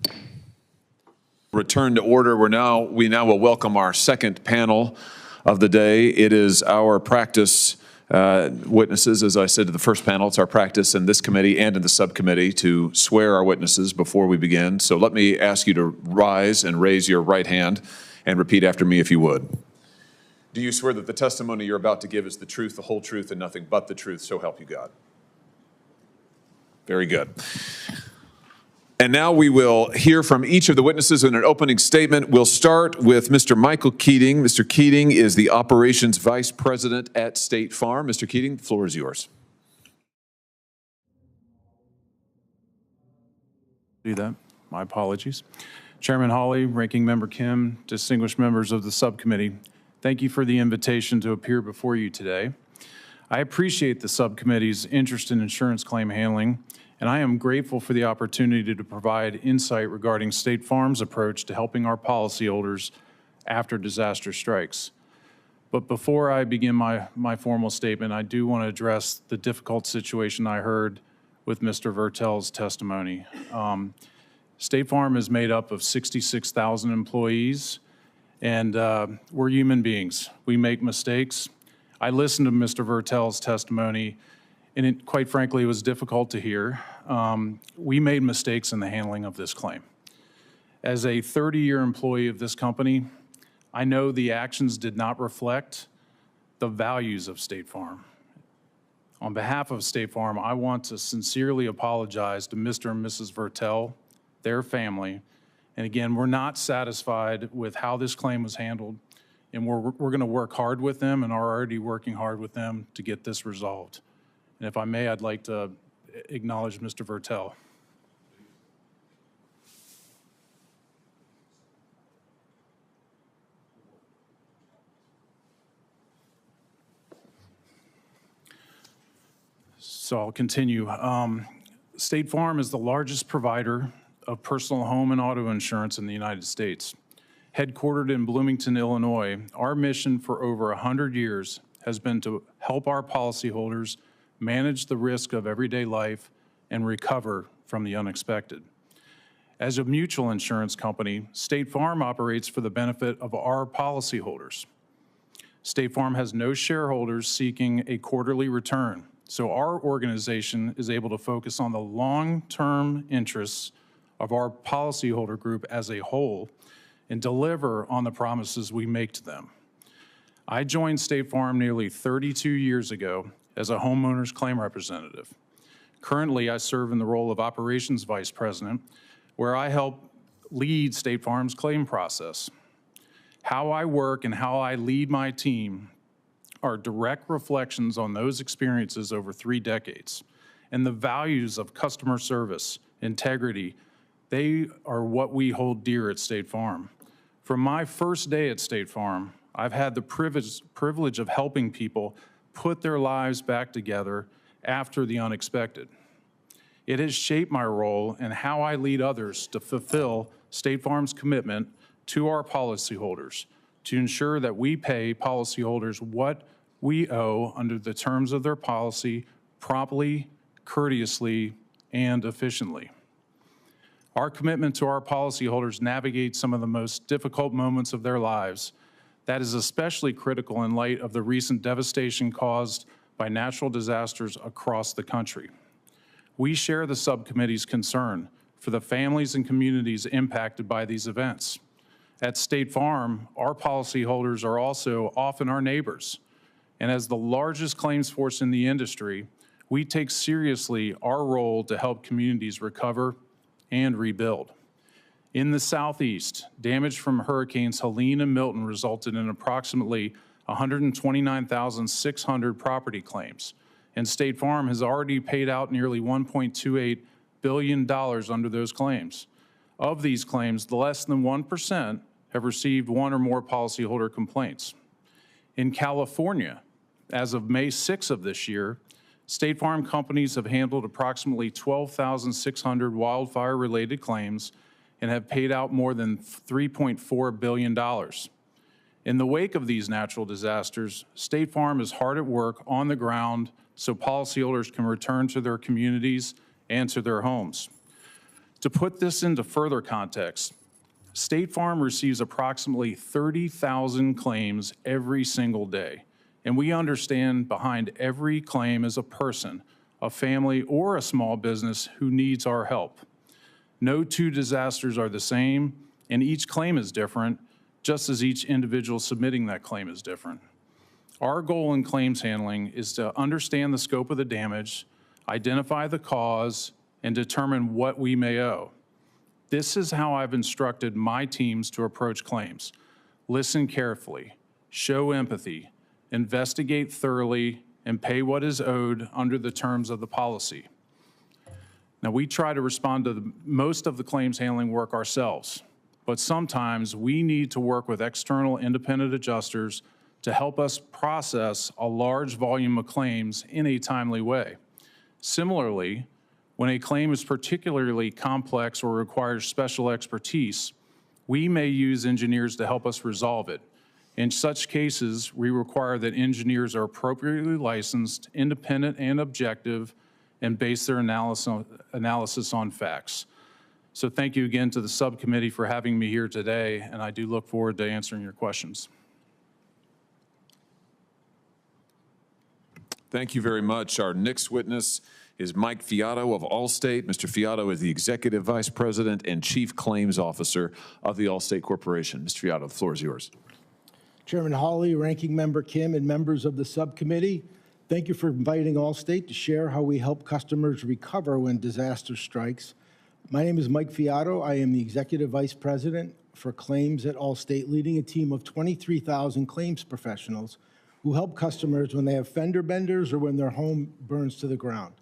Return to order. We now will welcome our second panel of the day. It is our practice witnesses. As I said to the first panel, it's our practice in this committee and in the subcommittee to swear our witnesses before we begin. So let me ask you to rise and raise your right hand and repeat after me if you would. Do you swear that the testimony you're about to give is the truth, the whole truth, and nothing but the truth, so help you God? Very good. And now we will hear from each of the witnesses in an opening statement. We'll start with Mr. Michael Keating. Mr. Keating is the Operations Vice President at State Farm. Mr. Keating, the floor is yours. Do that. My apologies. Chairman Hawley, Ranking Member Kim, distinguished members of the subcommittee, thank you for the invitation to appear before you today. I appreciate the subcommittee's interest in insurance claim handling, and I am grateful for the opportunity to provide insight regarding State Farm's approach to helping our policyholders after disaster strikes. But before I begin my formal statement, I do want to address the difficult situation I heard with Mr. Vertel's testimony. State Farm is made up of 66,000 employees, and we're human beings. We make mistakes. I listened to Mr. Vertel's testimony, and it, quite frankly, it was difficult to hear. We made mistakes in the handling of this claim. As a 30-year employee of this company, I know the actions did not reflect the values of State Farm. On behalf of State Farm, I want to sincerely apologize to Mr. and Mrs. Vertel, their family. And again, we're not satisfied with how this claim was handled, and we're going to work hard with them and are already working hard with them to get this resolved. And if I may, I'd like to acknowledge Mr. Vertel. So I'll continue. State Farm is the largest provider of personal home and auto insurance in the United States. Headquartered in Bloomington, Illinois, our mission for over 100 years has been to help our policyholders manage the risk of everyday life and recover from the unexpected. As a mutual insurance company, State Farm operates for the benefit of our policyholders. State Farm has no shareholders seeking a quarterly return, so our organization is able to focus on the long-term interests of our policyholder group as a whole and deliver on the promises we make to them. I joined State Farm nearly 32 years ago as a homeowner's claim representative. Currently, I serve in the role of Operations Vice President, where I help lead State Farm's claim process. How I work and how I lead my team are direct reflections on those experiences over 3 decades, and the values of customer service, integrity, they are what we hold dear at State Farm. From my first day at State Farm, I've had the privilege of helping people put their lives back together after the unexpected. It has shaped my role and how I lead others to fulfill State Farm's commitment to our policyholders to ensure that we pay policyholders what we owe under the terms of their policy promptly, courteously, and efficiently. Our commitment to our policyholders navigates some of the most difficult moments of their lives. That is especially critical in light of the recent devastation caused by natural disasters across the country. We share the subcommittee's concern for the families and communities impacted by these events. At State Farm, our policyholders are also often our neighbors. And as the largest claims force in the industry, we take seriously our role to help communities recover and rebuild. In the Southeast, damage from Hurricanes Helene and Milton resulted in approximately 129,600 property claims, and State Farm has already paid out nearly $1.28 billion under those claims. Of these claims, less than 1% have received one or more policyholder complaints. In California, as of May 6 of this year, State Farm companies have handled approximately 12,600 wildfire-related claims and have paid out more than $3.4 billion. In the wake of these natural disasters, State Farm is hard at work on the ground so policyholders can return to their communities and to their homes. To put this into further context, State Farm receives approximately 30,000 claims every single day, and we understand behind every claim is a person, a family, or a small business who needs our help. No two disasters are the same, and each claim is different, just as each individual submitting that claim is different. Our goal in claims handling is to understand the scope of the damage, identify the cause, and determine what we may owe. This is how I've instructed my teams to approach claims. Listen carefully, show empathy, investigate thoroughly, and pay what is owed under the terms of the policy. Now, we try to respond to most of the claims handling work ourselves, but sometimes we need to work with external independent adjusters to help us process a large volume of claims in a timely way. Similarly, when a claim is particularly complex or requires special expertise, we may use engineers to help us resolve it. In such cases, we require that engineers are appropriately licensed, independent, and objective, and base their analysis on facts. So thank you again to the subcommittee for having me here today, and I do look forward to answering your questions. Thank you very much. Our next witness is Mike Fiato of Allstate. Mr. Fiato is the Executive Vice President and Chief Claims Officer of the Allstate Corporation. Mr. Fiato, the floor is yours. Chairman Hawley, Ranking Member Kim, and members of the subcommittee, thank you for inviting Allstate to share how we help customers recover when disaster strikes. My name is Mike Fiato. I am the Executive Vice President for Claims at Allstate, leading a team of 23,000 claims professionals who help customers when they have fender benders or when their home burns to the ground.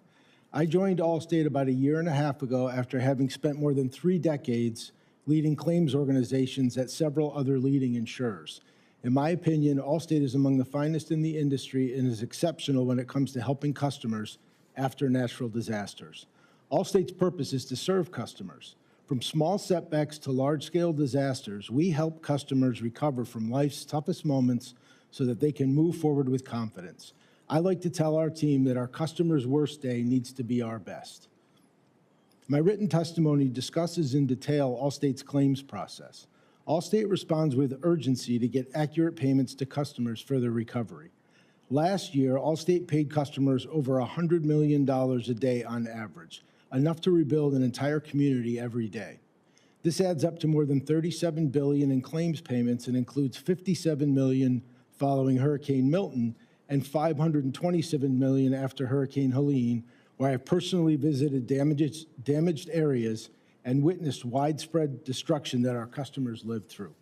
I joined Allstate about a year and a half ago after having spent more than 3 decades leading claims organizations at several other leading insurers. In my opinion, Allstate is among the finest in the industry and is exceptional when it comes to helping customers after natural disasters. Allstate's purpose is to serve customers. From small setbacks to large-scale disasters, we help customers recover from life's toughest moments so that they can move forward with confidence. I like to tell our team that our customers' worst day needs to be our best. My written testimony discusses in detail Allstate's claims process. Allstate responds with urgency to get accurate payments to customers for their recovery. Last year, Allstate paid customers over $100 million a day on average, enough to rebuild an entire community every day. This adds up to more than $37 billion in claims payments and includes $57 million following Hurricane Milton and $527 million after Hurricane Helene, where I personally visited damaged areas and witnessed widespread destruction that our customers lived through.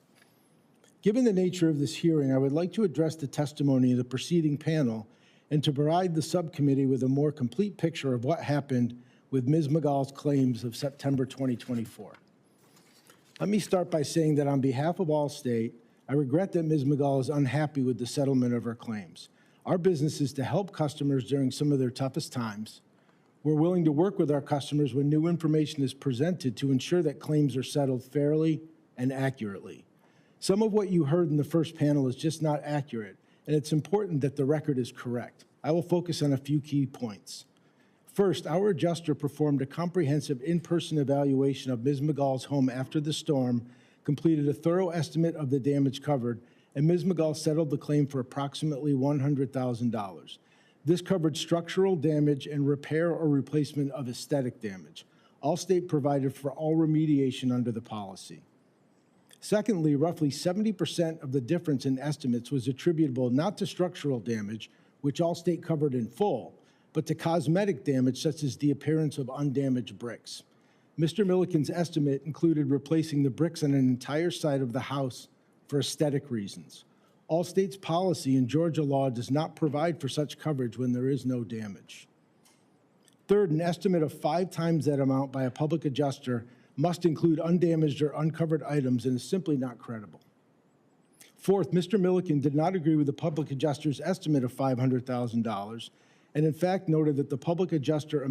Given the nature of this hearing, I would like to address the testimony of the preceding panel and to provide the subcommittee with a more complete picture of what happened with Ms. McGall's claims of September 2024. Let me start by saying that on behalf of Allstate, I regret that Ms. McGall is unhappy with the settlement of her claims. Our business is to help customers during some of their toughest times. We're willing to work with our customers when new information is presented to ensure that claims are settled fairly and accurately. Some of what you heard in the first panel is just not accurate, and it's important that the record is correct. I will focus on a few key points. First, our adjuster performed a comprehensive in-person evaluation of Ms. McGall's home after the storm, completed a thorough estimate of the damage covered, and Ms. McGall settled the claim for approximately $100,000. This covered structural damage and repair or replacement of aesthetic damage. Allstate provided for all remediation under the policy. Secondly, roughly 70% of the difference in estimates was attributable not to structural damage, which Allstate covered in full, but to cosmetic damage such as the appearance of undamaged bricks. Mr. Milliken's estimate included replacing the bricks on an entire side of the house for aesthetic reasons. Allstate's policy in Georgia law does not provide for such coverage when there is no damage. Third, an estimate of 5 times that amount by a public adjuster must include undamaged or uncovered items and is simply not credible. Fourth, Mr. Milliken did not agree with the public adjuster's estimate of $500,000 and in fact noted that the public adjuster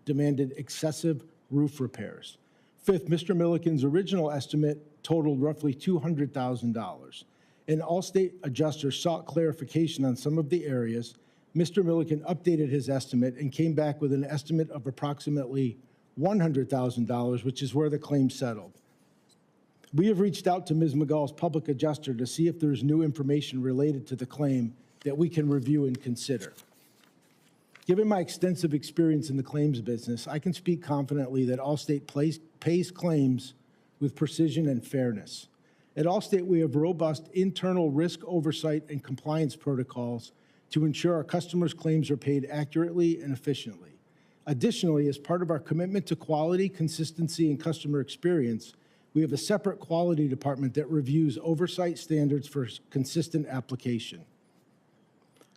demanded excessive roof repairs. Fifth, Mr. Milliken's original estimate totaled roughly $200,000. An Allstate adjuster sought clarification on some of the areas. Mr. Milliken updated his estimate and came back with an estimate of approximately $100,000, which is where the claim settled. We have reached out to Ms. McGall's public adjuster to see if there's new information related to the claim that we can review and consider. Given my extensive experience in the claims business, I can speak confidently that Allstate pays claims with precision and fairness. At Allstate, we have robust internal risk oversight and compliance protocols to ensure our customers' claims are paid accurately and efficiently. Additionally, as part of our commitment to quality, consistency, and customer experience, we have a separate quality department that reviews oversight standards for consistent application.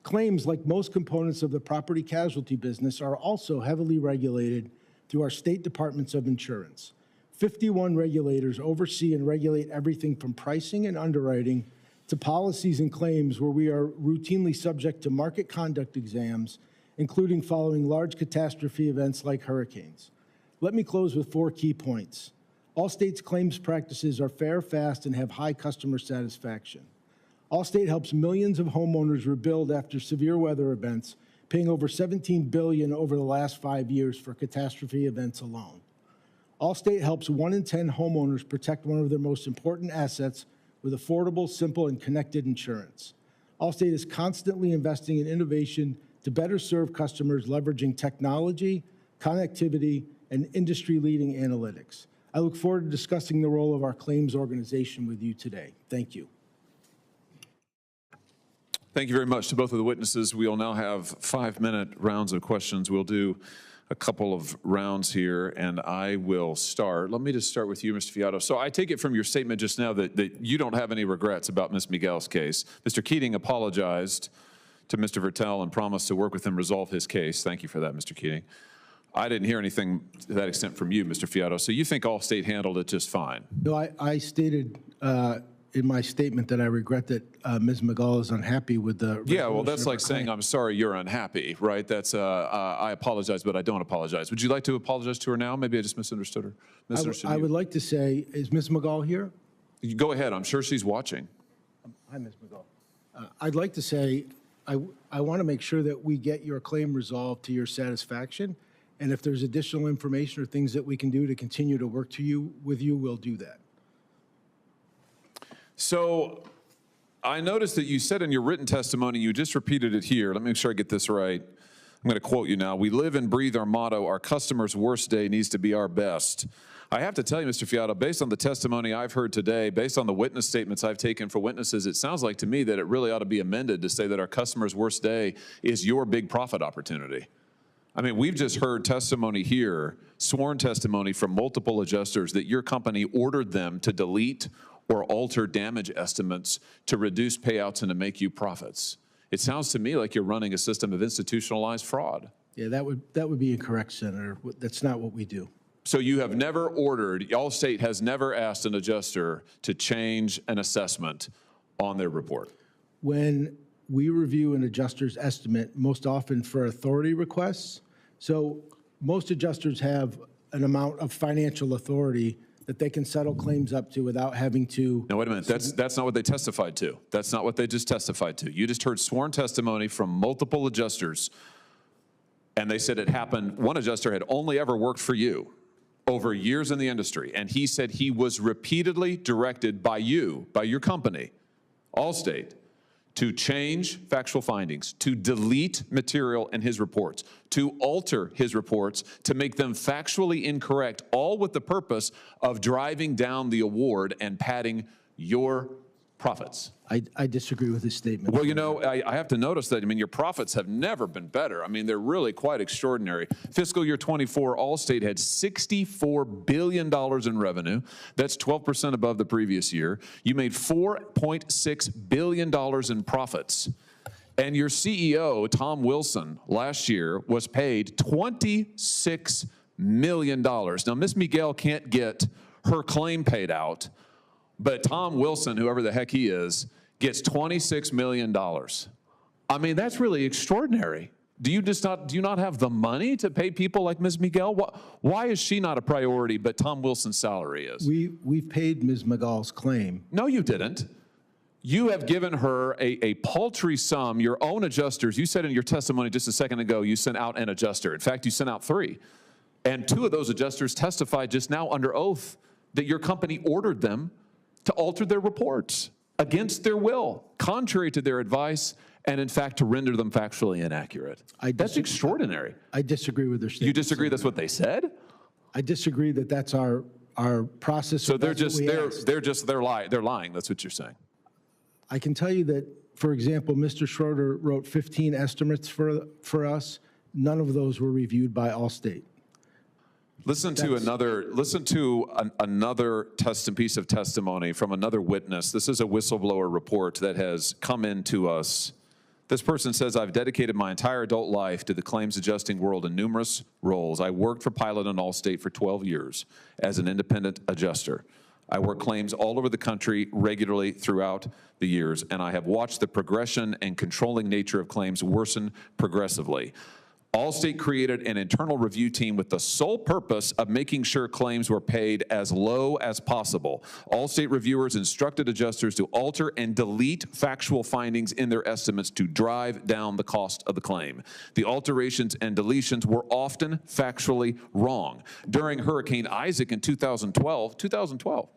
Claims, like most components of the property casualty business, are also heavily regulated through our state departments of insurance. 51 regulators oversee and regulate everything from pricing and underwriting to policies and claims, where we are routinely subject to market conduct exams, including following large catastrophe events like hurricanes. Let me close with 4 key points. Allstate's claims practices are fair, fast, and have high customer satisfaction. Allstate helps millions of homeowners rebuild after severe weather events, paying over $17 billion over the last 5 years for catastrophe events alone. Allstate helps 1 in 10 homeowners protect one of their most important assets with affordable, simple, and connected insurance. Allstate is constantly investing in innovation to better serve customers, leveraging technology, connectivity, and industry-leading analytics. I look forward to discussing the role of our claims organization with you today. Thank you. Thank you very much to both of the witnesses. We'll now have 5-minute rounds of questions. We'll do a couple of rounds here, and I will start. Let me just start with you, Mr. Fiato. So I take it from your statement just now that you don't have any regrets about Ms. Miguel's case. Mr. Keating apologized to Mr. Vertel and promised to work with him to resolve his case. Thank you for that, Mr. Keating. I didn't hear anything to that extent from you, Mr. Fiato. So you think Allstate handled it just fine? No, I stated in my statement that I regret that Ms. McGall is unhappy with the Yeah, well, that's like claim. saying, I'm sorry you're unhappy, right? That's, I apologize, but I don't apologize. Would you like to apologize to her now? Maybe I just misunderstood her. I would like to say, is Ms. McGall here? You go ahead. I'm sure she's watching. Hi, Ms. McGall. I'd like to say, I want to make sure that we get your claim resolved to your satisfaction. And if there's additional information or things that we can do to continue to work with you, we'll do that. So I noticed that you said in your written testimony, you just repeated it here. Let me make sure I get this right. I'm going to quote you now. We live and breathe our motto, our customer's worst day needs to be our best. I have to tell you, Mr. Fiato, based on the testimony I've heard today, based on the witness statements I've taken for witnesses, it sounds like to me that it really ought to be amended to say that our customer's worst day is your big profit opportunity. I mean, we've just heard testimony here, sworn testimony from multiple adjusters that your company ordered them to delete or alter damage estimates to reduce payouts and to make you profits. It sounds to me like you're running a system of institutionalized fraud. Yeah, that would be incorrect, Senator. That's not what we do. So you have never ordered, Allstate has never asked an adjuster to change an assessment on their report. When we review an adjuster's estimate, most often for authority requests, so most adjusters have an amount of financial authority that they can settle claims up to without having to. No, wait a minute. That's not what they testified to. That's not what they just testified to. You just heard sworn testimony from multiple adjusters, and they said it happened. One adjuster had only ever worked for you over years in the industry, and he said he was repeatedly directed by you, by your company, Allstate, to change factual findings, to delete material in his reports, to alter his reports, to make them factually incorrect, all with the purpose of driving down the award and padding your profits. I disagree with his statement. Well, you know, I have to notice that, I mean, your profits have never been better. I mean, they're really quite extraordinary. Fiscal year 24, Allstate had $64 billion in revenue. That's 12% above the previous year. You made $4.6 billion in profits. And your CEO, Tom Wilson, last year was paid $26 million. Now, Ms. Miguel can't get her claim paid out, but Tom Wilson, whoever the heck he is, gets $26 million. I mean, that's really extraordinary. Do you not have the money to pay people like Ms. Miguel? Why is she not a priority, but Tom Wilson's salary is? We've paid Ms. McGall's claim. No, you didn't. You have given her a paltry sum, your own adjusters. You said in your testimony just a second ago, you sent out an adjuster. In fact, you sent out 3. And 2 of those adjusters testified just now under oath that your company ordered them to alter their reports against their will, contrary to their advice, and in fact to render them factually inaccurate. That's extraordinary. I disagree with their statement. You disagree that's what they said? I disagree that that's our process. So they're lying. That's what you're saying. I can tell you that, for example, Mr. Schroeder wrote 15 estimates for us. None of those were reviewed by Allstate. Listen to another piece of testimony from another witness. This is a whistleblower report that has come into us. This person says, I've dedicated my entire adult life to the claims adjusting world in numerous roles. I worked for Pilot and Allstate for 12 years as an independent adjuster. I work claims all over the country regularly throughout the years, and I have watched the progression and controlling nature of claims worsen progressively. Allstate created an internal review team with the sole purpose of making sure claims were paid as low as possible. Allstate reviewers instructed adjusters to alter and delete factual findings in their estimates to drive down the cost of the claim. The alterations and deletions were often factually wrong. During Hurricane Isaac in 2012,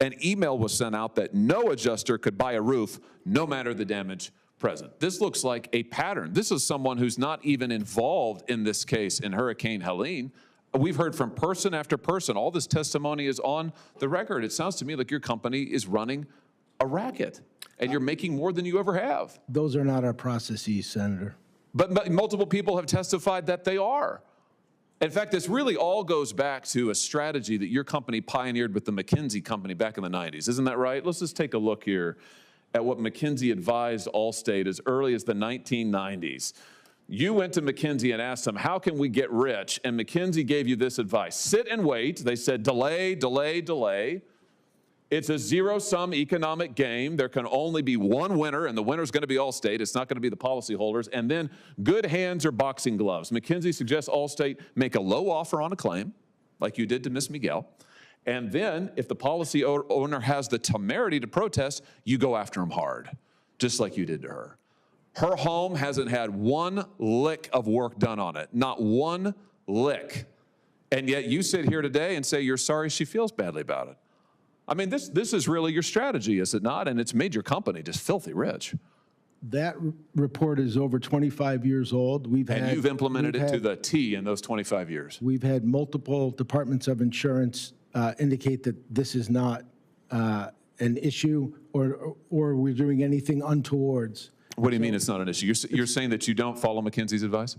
an email was sent out that no adjuster could buy a roof no matter the damage present. This looks like a pattern. This is someone who's not even involved in this case in Hurricane Helene. We've heard from person after person. All this testimony is on the record. It sounds to me like your company is running a racket, and you're making more than you ever have. Those are not our processes, Senator. But multiple people have testified that they are. In fact, this really all goes back to a strategy that your company pioneered with the McKinsey company back in the 90s. Isn't that right? Let's just take a look here at what McKinsey advised Allstate as early as the 1990s. You went to McKinsey and asked them, how can we get rich? And McKinsey gave you this advice. Sit and wait. They said, delay, delay, delay. It's a zero-sum economic game. There can only be one winner, and the winner's going to be Allstate. It's not going to be the policyholders. And then good hands or boxing gloves. McKinsey suggests Allstate make a low offer on a claim, like you did to Miss Miguel. And then, if the policy owner has the temerity to protest, you go after him hard, just like you did to her. Her home hasn't had one lick of work done on it, not one lick. And yet you sit here today and say you're sorry she feels badly about it. I mean, this is really your strategy, is it not? And it's made your company just filthy rich. That report is over 25 years old. And you've implemented it to the T in those 25 years. We've had multiple departments of insurance indicate that this is not an issue or we're doing anything untowards. What do you mean it's not an issue? You're saying that you don't follow McKinsey's advice?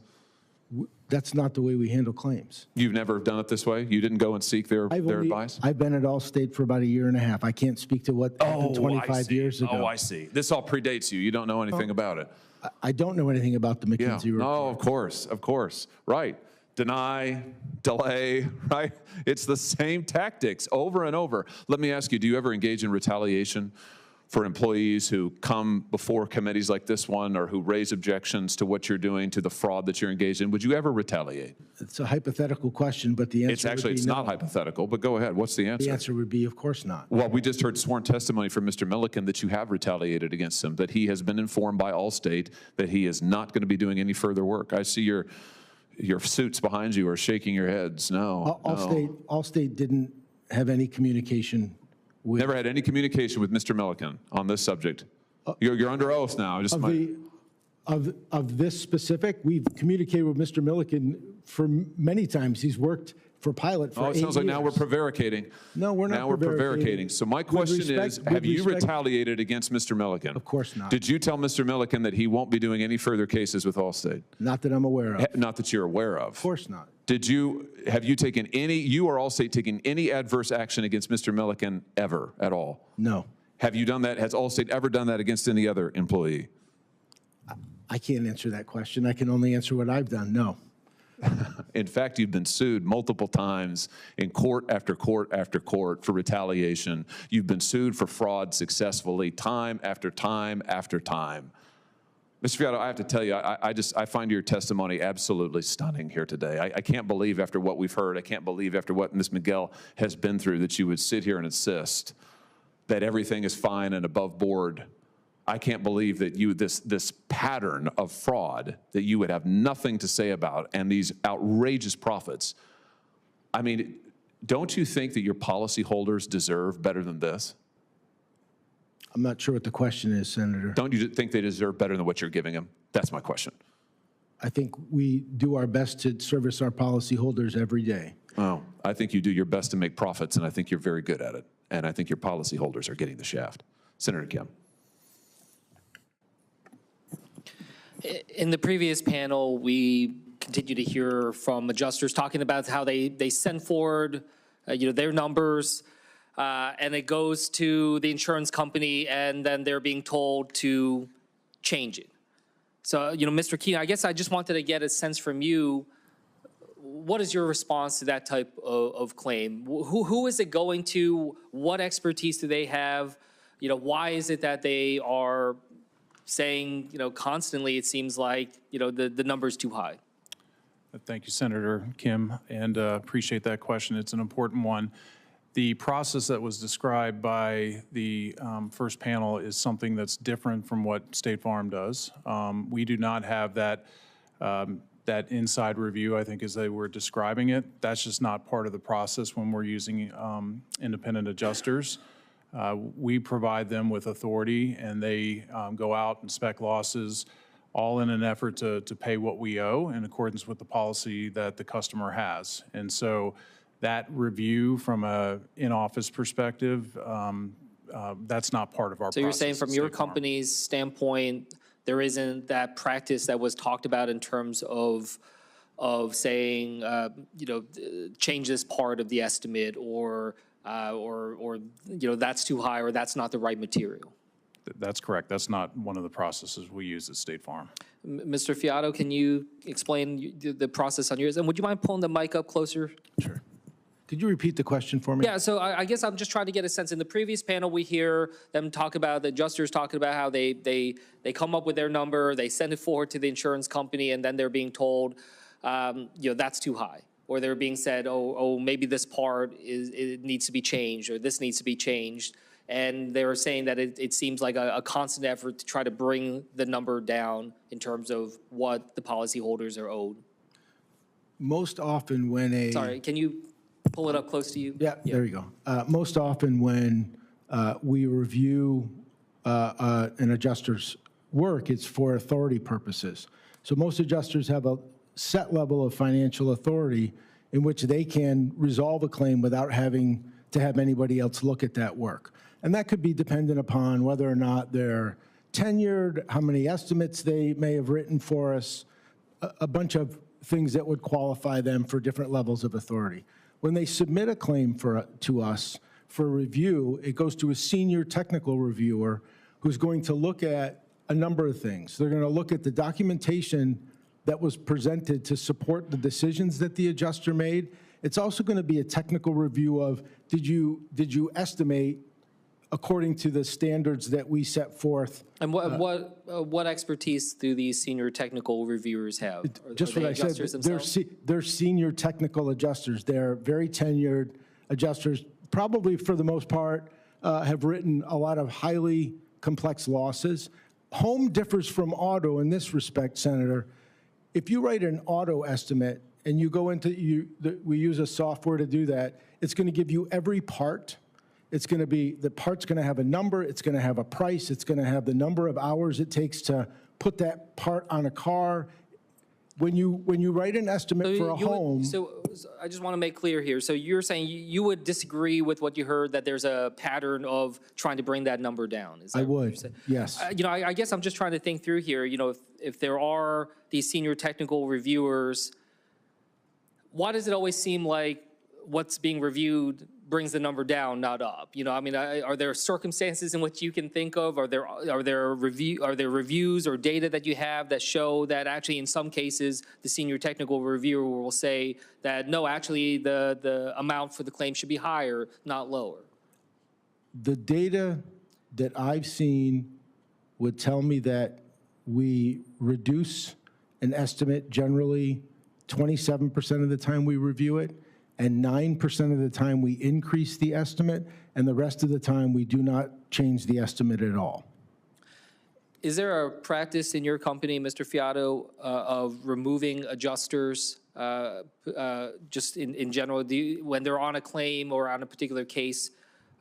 That's not the way we handle claims. You've never done it this way? You didn't go and seek their advice? I've been at Allstate for about a year and a half. I can't speak to what happened 25 years ago. Oh, I see. This all predates you. You don't know anything about it. I don't know anything about the McKinsey report. No, of course. Right. Deny, delay, right? It's the same tactics over and over. Let me ask you, do you ever engage in retaliation for employees who come before committees like this one or who raise objections to what you're doing, to the fraud that you're engaged in? Would you ever retaliate? It's a hypothetical question, but the answer would be it's no. not hypothetical, but go ahead. What's the answer? The answer would be, of course not. Well, we just heard sworn testimony from Mr. Milliken that you have retaliated against him, that he has been informed by Allstate that he is not going to be doing any further work. I see your suits behind you are shaking your heads. No. Allstate didn't have any communication with. Never had any communication with Mr. Milliken on this subject. You're under oath now. Of this specific, we've communicated with Mr. Milliken for many times. He's worked for Pilot for 8 years. It sounds like now we're prevaricating. No, we're not. Now we're prevaricating. So my question is, have you retaliated against Mr. Milliken? Of course not. Did you tell Mr. Milliken that he won't be doing any further cases with Allstate? Not that I'm aware of. Not that you're aware of. Of course not. Have you taken you or Allstate taken any adverse action against Mr. Milliken ever at all? No. Have you done that? Has Allstate ever done that against any other employee? I can't answer that question. I can only answer what I've done. No. In fact, you've been sued multiple times in court after court after court for retaliation. You've been sued for fraud successfully time after time after time. Mr. Fiato, I have to tell you, I find your testimony absolutely stunning here today. I can't believe after what we've heard, I can't believe after what Ms. Miguel has been through that you would sit here and insist that everything is fine and above board I can't believe that this pattern of fraud that you would have nothing to say about and these outrageous profits. I mean, don't you think that your policyholders deserve better than this? I'm not sure what the question is, Senator. Don't you think they deserve better than what you're giving them? That's my question. I think we do our best to service our policyholders every day. Oh, I think you do your best to make profits, and I think you're very good at it. And I think your policyholders are getting the shaft. Senator Kim. In the previous panel, we continue to hear from adjusters talking about how they send forward their numbers, and it goes to the insurance company, and then they're being told to change it. So, Mr. Keene, I guess I just wanted to get a sense from you, what is your response to that type of claim? Who is it going to? What expertise do they have? Why is it that they are saying, constantly, it seems like, the number's too high? Thank you, Senator Kim, and appreciate that question. It's an important one. The process that was described by the first panel is something that's different from what State Farm does. We do not have that inside review, I think, as they were describing it. That's just not part of the process when we're using independent adjusters. We provide them with authority, and they go out, inspect losses, all in an effort to pay what we owe in accordance with the policy that the customer has. And so that review from a in-office perspective, that's not part of our process. So you're saying from your company's standpoint, there isn't that practice that was talked about in terms of saying, change this part of the estimate, or that's too high, or that's not the right material? That's correct. That's not one of the processes we use at State Farm. Mr. Fiato, can you explain the process on yours? And would you mind pulling the mic up closer? Sure. Could you repeat the question for me? Yeah, so I guess I'm just trying to get a sense. In the previous panel, we hear them talk about, the adjusters talking about how they come up with their number, they send it forward to the insurance company, and then they're being told, that's too high. Or they're being said, oh, maybe this part it needs to be changed, or this needs to be changed. And they were saying that it seems like a constant effort to try to bring the number down in terms of what the policyholders are owed. Most often when a... Sorry, can you pull it up close to you? Yeah, there you go. Most often when we review an adjuster's work, it's for authority purposes. So most adjusters have a set level of financial authority in which they can resolve a claim without having to have anybody else look at that work. And that could be dependent upon whether or not they're tenured, how many estimates they may have written for us, a bunch of things that would qualify them for different levels of authority. When they submit a claim to us for review, it goes to a senior technical reviewer who's going to look at a number of things. They're going to look at the documentation that was presented to support the decisions that the adjuster made. It's also going to be a technical review of, did you estimate according to the standards that we set forth? And what expertise do these senior technical reviewers have? Just what I said, they're senior technical adjusters. They're very tenured adjusters, probably for the most part have written a lot of highly complex losses. Home differs from auto in this respect, Senator. If you write an auto estimate and you go into, we use a software to do that, it's going to give you every part. It's going to be, the part's going to have a number, it's going to have a price, it's going to have the number of hours it takes to put that part on a car. When you write an estimate for a home. So I just want to make clear here. So you're saying you would disagree with what you heard, that there's a pattern of trying to bring that number down? Is that I would, yes. I guess I'm just trying to think through here, if there are these senior technical reviewers, why does it always seem like what's being reviewed brings the number down, not up? Are there circumstances in which you can think of? Are there reviews or data that you have that show that actually in some cases the senior technical reviewer will say that no, actually the amount for the claim should be higher, not lower? The data that I've seen would tell me that we reduce an estimate generally 27% of the time we review it, and 9% of the time we increase the estimate, and the rest of the time we do not change the estimate at all. Is there a practice in your company, Mr. Fiato, of removing adjusters just in general? When they're on a claim or on a particular case,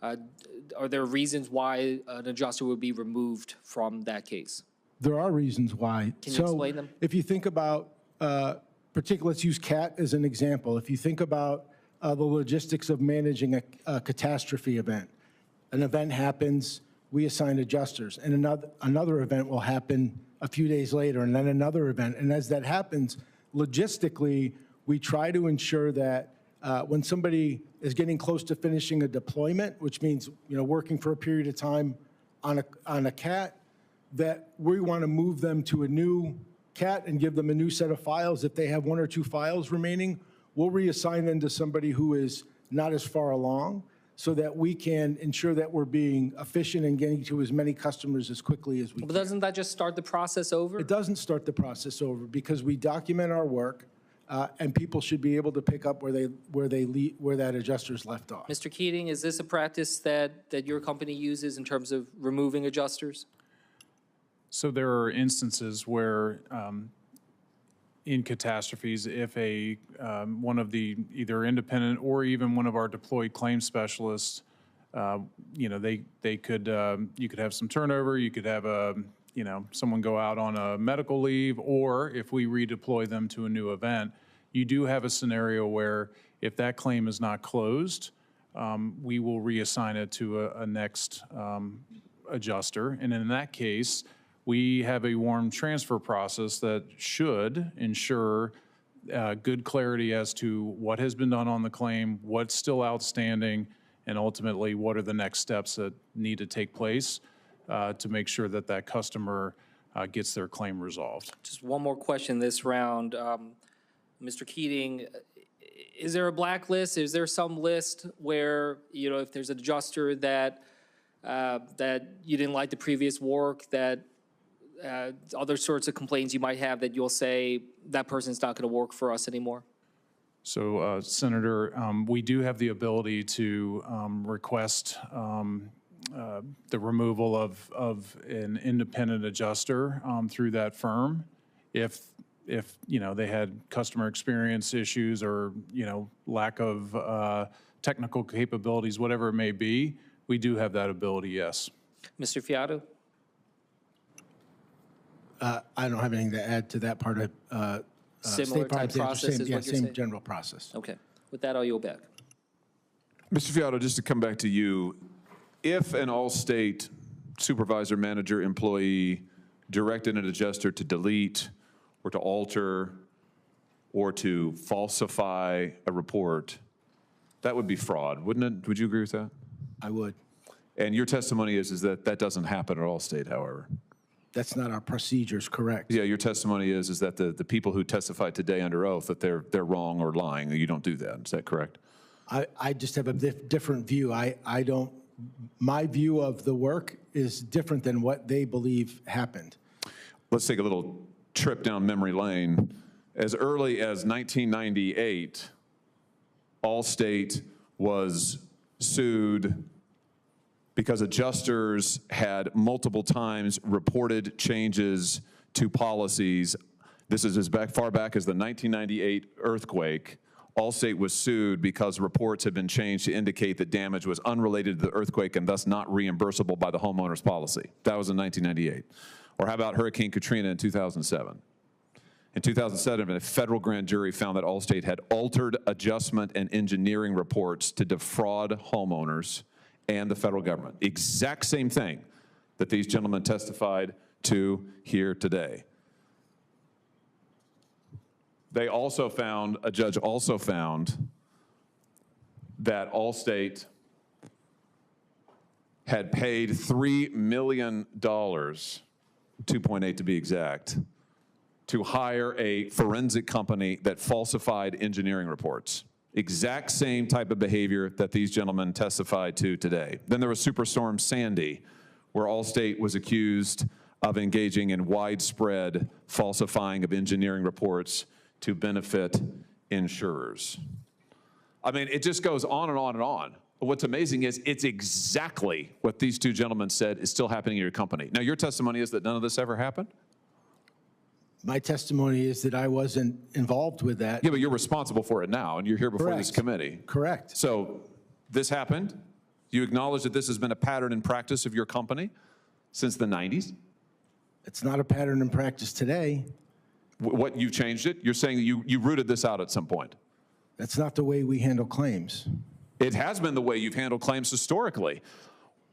are there reasons why an adjuster would be removed from that case? There are reasons why. Can you explain them? If you think about, let's use CAT as an example. If you think about the logistics of managing a catastrophe event, an event happens, we assign adjusters, and another event will happen a few days later, and then another event. And as that happens, logistically, we try to ensure that when somebody is getting close to finishing a deployment, which means working for a period of time on a CAT, that we want to move them to a new CAT and give them a new set of files. If they have 1 or 2 files remaining, we'll reassign them to somebody who is not as far along, so that we can ensure that we're being efficient and getting to as many customers as quickly as we can. But doesn't that just start the process over? It doesn't start the process over because we document our work, and people should be able to pick up where that adjuster's left off. Mr. Keating, is this a practice that your company uses in terms of removing adjusters? So there are instances where in catastrophes, if one of the either independent or even one of our deployed claims specialists, they could you could have some turnover, you could have someone go out on a medical leave, or if we redeploy them to a new event, you do have a scenario where if that claim is not closed, we will reassign it to a next adjuster, and in that case, we have a warm transfer process that should ensure good clarity as to what has been done on the claim, what's still outstanding, and ultimately what are the next steps that need to take place to make sure that that customer gets their claim resolved. Just one more question this round. Mr. Keating, is there a blacklist? Is there some list where, if there's an adjuster that you didn't like the previous work, that other sorts of complaints you might have that you'll say that person's not going to work for us anymore? So, Senator, we do have the ability to request the removal of an independent adjuster through that firm if they had customer experience issues or lack of technical capabilities, whatever it may be. We do have that ability, yes. Mr. Fiato? I don't have anything to add to that part of Similar type process is what you're saying? Same general process. Okay. With that, I'll yield back. Mr. Fiato, just to come back to you, if an Allstate supervisor, manager, employee directed an adjuster to delete or to alter or to falsify a report, that would be fraud, wouldn't it? Would you agree with that? I would. And your testimony is that that doesn't happen at Allstate, however. That's not our procedures, correct? Yeah, your testimony is that the people who testified today under oath, that they're wrong or lying. You don't do that. Is that correct? I just have a different view. My view of the work is different than what they believe happened. Let's take a little trip down memory lane. As early as 1998, Allstate was sued because adjusters had multiple times reported changes to policies. This is as far back as the 1998 earthquake. Allstate was sued because reports had been changed to indicate that damage was unrelated to the earthquake and thus not reimbursable by the homeowner's policy. That was in 1998. Or how about Hurricane Katrina in 2007? In 2007, a federal grand jury found that Allstate had altered adjustment and engineering reports to defraud homeowners and the federal government. Exact same thing that these gentlemen testified to here today. They also found, a judge also found, that Allstate had paid $3 million, 2.8 to be exact, to hire a forensic company that falsified engineering reports. Exact same type of behavior that these gentlemen testified to today. Then there was Superstorm Sandy, where Allstate was accused of engaging in widespread falsifying of engineering reports to benefit insurers. I mean, it just goes on and on and on. what's amazing is it's exactly what these two gentlemen said is still happening in your company. Now, your testimony is that none of this ever happened? My testimony is that I wasn't involved with that. Yeah, but you're responsible for it now, and you're here before this Correct. committee. Correct. So this happened. You acknowledge that this has been a pattern in practice of your company since the 90s? It's not a pattern in practice today. What, you changed it? You're saying that you rooted this out at some point. That's not the way we handle claims. It has been the way you've handled claims historically.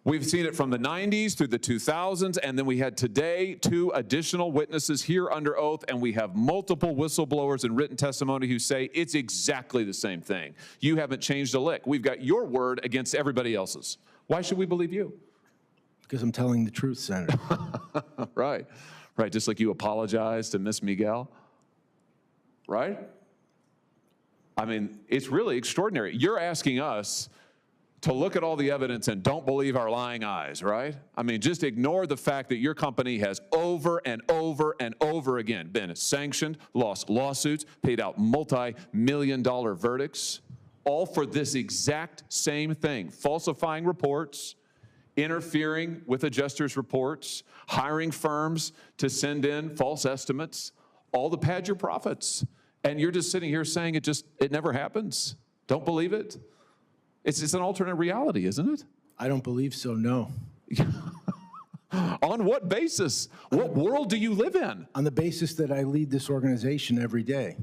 We've seen it from the 90s through the 2000s, and then we had today 2 additional witnesses here under oath, and we have multiple whistleblowers in written testimony who say it's exactly the same thing. You haven't changed a lick. We've got your word against everybody else's. Why should we believe you? Because I'm telling the truth, Senator. Right, right, just like you apologized to Miss Miguel, right? I mean, it's really extraordinary. You're asking us to look at all the evidence and don't believe our lying eyes, right? I mean, just ignore the fact that your company has over and over and over again been sanctioned, lost lawsuits, paid out multi-million-dollar verdicts, all for this exact same thing: falsifying reports, interfering with adjusters' reports, hiring firms to send in false estimates, all to pad your profits. And you're just sitting here saying it never happens. Don't believe it. It's an alternate reality, isn't it? I don't believe so, no. On what basis? What world do you live in? On the basis that I lead this organization every day.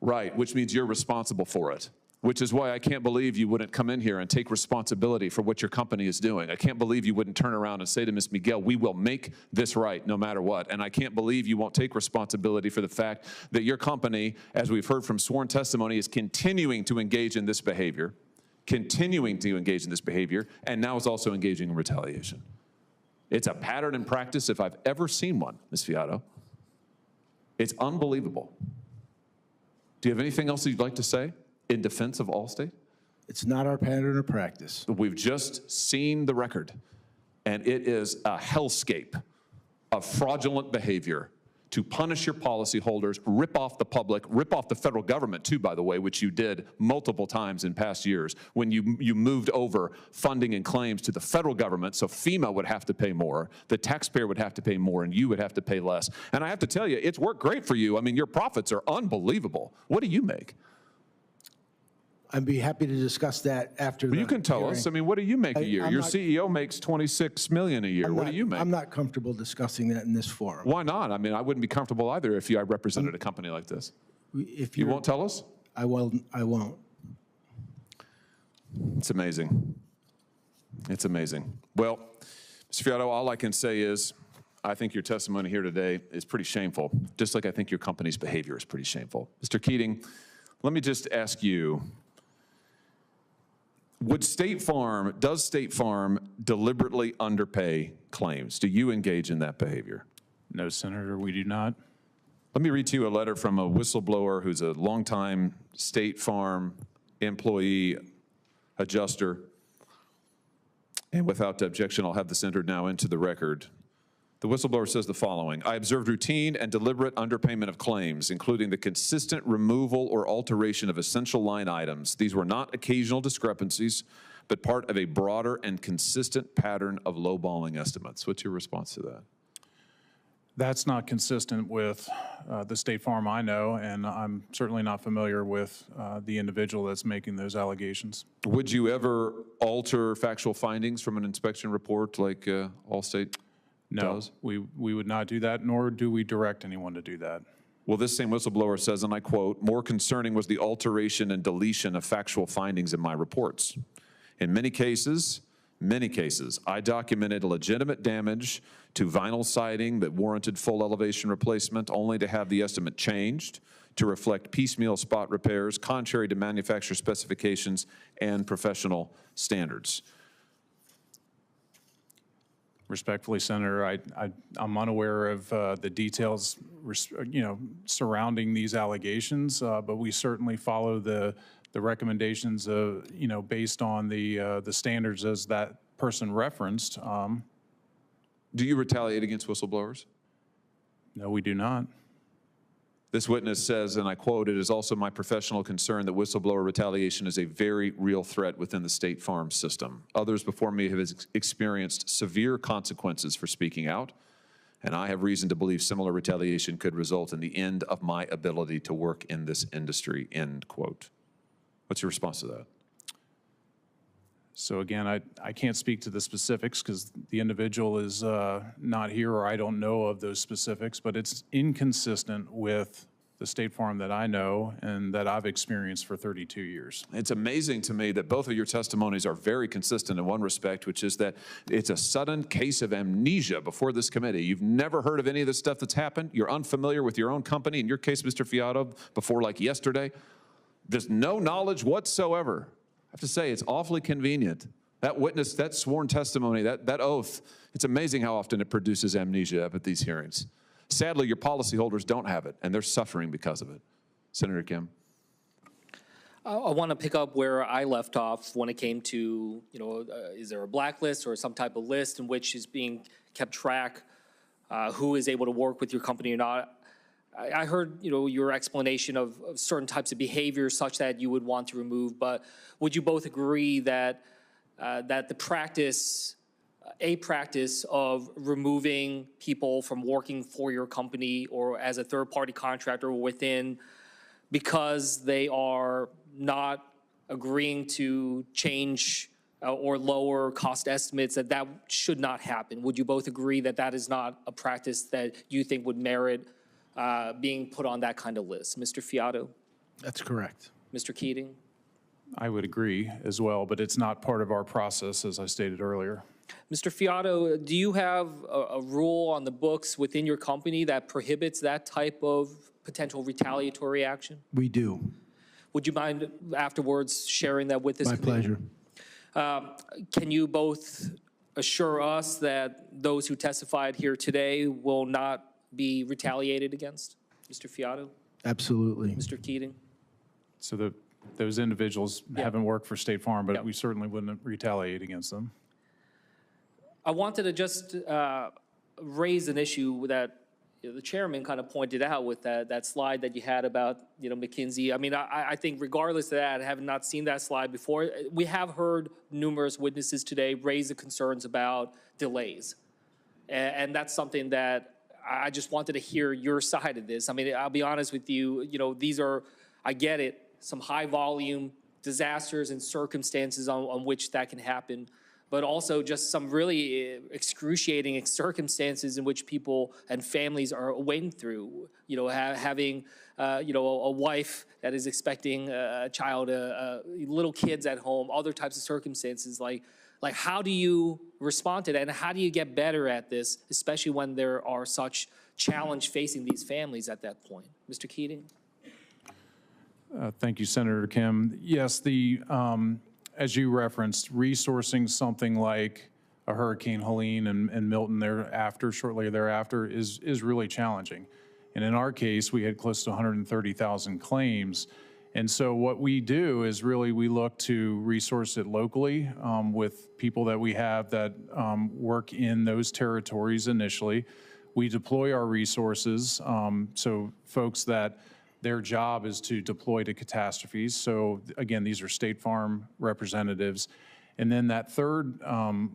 Right, which means you're responsible for it. Which is why I can't believe you wouldn't come in here and take responsibility for what your company is doing. I can't believe you wouldn't turn around and say to Ms. Miguel, we will make this right no matter what. And I can't believe you won't take responsibility for the fact that your company, as we've heard from sworn testimony, is continuing to engage in this behavior, and now is also engaging in retaliation. It's a pattern in practice if I've ever seen one, Ms. Fiato. It's unbelievable. Do you have anything else you'd like to say in defense of Allstate? It's not our pattern or practice. We've just seen the record, and it is a hellscape of fraudulent behavior to punish your policyholders, rip off the public, rip off the federal government too, by the way, which you did multiple times in past years when you moved over funding and claims to the federal government, so FEMA would have to pay more, the taxpayer would have to pay more, and you would have to pay less. And I have to tell you, it's worked great for you. I mean, your profits are unbelievable. What do you make? I'd be happy to discuss that after Well, you can tell us. I mean, what do you make a year? Your not- CEO makes $26 million a year. What do you make? I'm not comfortable discussing that in this forum. Why not? I mean, I wouldn't be comfortable either if I represented a company like this. If You won't tell us? I won't. It's amazing. It's amazing. Well, Mr. Fiato, all I can say is I think your testimony here today is pretty shameful, just like I think your company's behavior is pretty shameful. Mr. Keating, let me just ask you, does State Farm deliberately underpay claims? Do you engage in that behavior? No, Senator, we do not. Let me read to you a letter from a whistleblower who's a longtime State Farm employee, adjuster. And without objection, I'll have this entered now into the record. The whistleblower says the following: I observed routine and deliberate underpayment of claims, including the consistent removal or alteration of essential line items. These were not occasional discrepancies, but part of a broader and consistent pattern of lowballing estimates. What's your response to that? That's not consistent with the State Farm I know, and I'm certainly not familiar with the individual that's making those allegations. Would you ever alter factual findings from an inspection report like Allstate does? We would not do that, nor do we direct anyone to do that. Well, this same whistleblower says, and I quote, more concerning was the alteration and deletion of factual findings in my reports. In many cases, I documented legitimate damage to vinyl siding that warranted full elevation replacement, only to have the estimate changed to reflect piecemeal spot repairs, contrary to manufacturer specifications and professional standards. Respectfully, Senator, I'm unaware of the details, surrounding these allegations, but we certainly follow the recommendations, based on the standards as that person referenced. Do you retaliate against whistleblowers? No, we do not. This witness says, and I quote, "It is also my professional concern that whistleblower retaliation is a very real threat within the State Farm system. Others before me have experienced severe consequences for speaking out, and I have reason to believe similar retaliation could result in the end of my ability to work in this industry," end quote. What's your response to that? So again, I can't speak to the specifics because the individual is not here, or I don't know of those specifics, but it's inconsistent with the State Farm that I know and that I've experienced for 32 years. It's amazing to me that both of your testimonies are very consistent in one respect, which is that it's a sudden case of amnesia before this committee. You've never heard of any of this stuff that's happened. You're unfamiliar with your own company. In your case, Mr. Fiato, before like yesterday, there's no knowledge whatsoever. I have to say, it's awfully convenient. That witness, that sworn testimony, that oath, it's amazing how often it produces amnesia up at these hearings. Sadly, your policyholders don't have it, and they're suffering because of it. Senator Kim. I want to pick up where I left off when it came to, is there a blacklist or some type of list in which is being kept track, who is able to work with your company or not. I heard, your explanation of certain types of behaviors such that you would want to remove, but would you both agree that that the practice of removing people from working for your company or as a third-party contractor within because they are not agreeing to change or lower cost estimates, that should not happen? Would you both agree that that is not a practice that you think would merit being put on that kind of list? Mr. Fiato? That's correct. Mr. Keating? I would agree as well, but it's not part of our process, as I stated earlier. Mr. Fiato, do you have a rule on the books within your company that prohibits that type of potential retaliatory action? We do. Would you mind afterwards sharing that with us? My pleasure. Can you both assure us that those who testified here today will not be retaliated against? Mr. Fiato? Absolutely. Mr. Keating? So those individuals haven't worked for State Farm, but we certainly wouldn't retaliate against them. I wanted to just raise an issue that the chairman kind of pointed out with that slide that you had about McKinsey. I mean, I think regardless of that, I have not seen that slide before. We have heard numerous witnesses today raise the concerns about delays, and that's something that I just wanted to hear your side of this. I mean, I'll be honest with you. These are, I get it, some high volume disasters and circumstances on which that can happen, but also just some really excruciating circumstances in which people and families are wading through. Having a wife that is expecting a child, little kids at home, other types of circumstances. Like how do you respond to that, and how do you get better at this, especially when there are such challenge facing these families at that point? Mr. Keating? Thank you, Senator Kim. Yes, as you referenced, resourcing something like a Hurricane Helene and Milton shortly thereafter is really challenging. And in our case, we had close to 130,000 claims. And so what we do is really we look to resource it locally with people that we have that work in those territories initially. We deploy our resources, so folks that their job is to deploy to catastrophes. So again, these are State Farm representatives. And then that third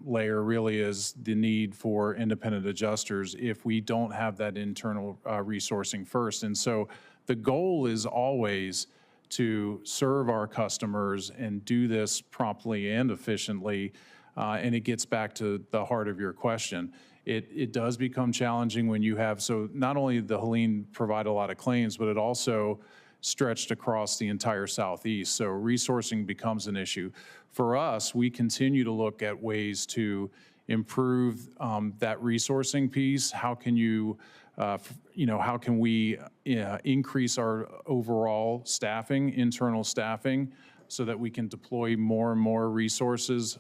layer really is the need for independent adjusters if we don't have that internal resourcing first. And so the goal is always to serve our customers and do this promptly and efficiently. And it gets back to the heart of your question. It does become challenging when you have, so not only the Helene provide a lot of claims, but it also stretched across the entire Southeast. So resourcing becomes an issue. For us, we continue to look at ways to improve that resourcing piece. How can how can we increase our overall staffing, internal staffing, so that we can deploy more and more resources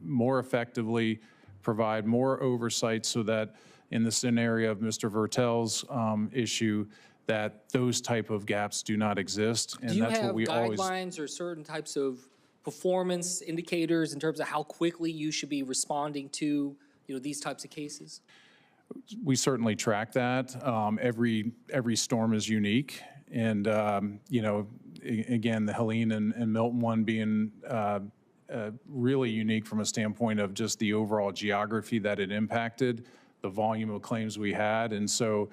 more effectively, provide more oversight so that in the scenario of Mr. Vertel's issue, that those type of gaps do not exist. And do you that's have what we guidelines or certain types of performance indicators in terms of how quickly you should be responding to these types of cases? We certainly track that. Every storm is unique. And, again, the Helene and Milton one being really unique from a standpoint of just the overall geography that it impacted, the volume of claims we had. And so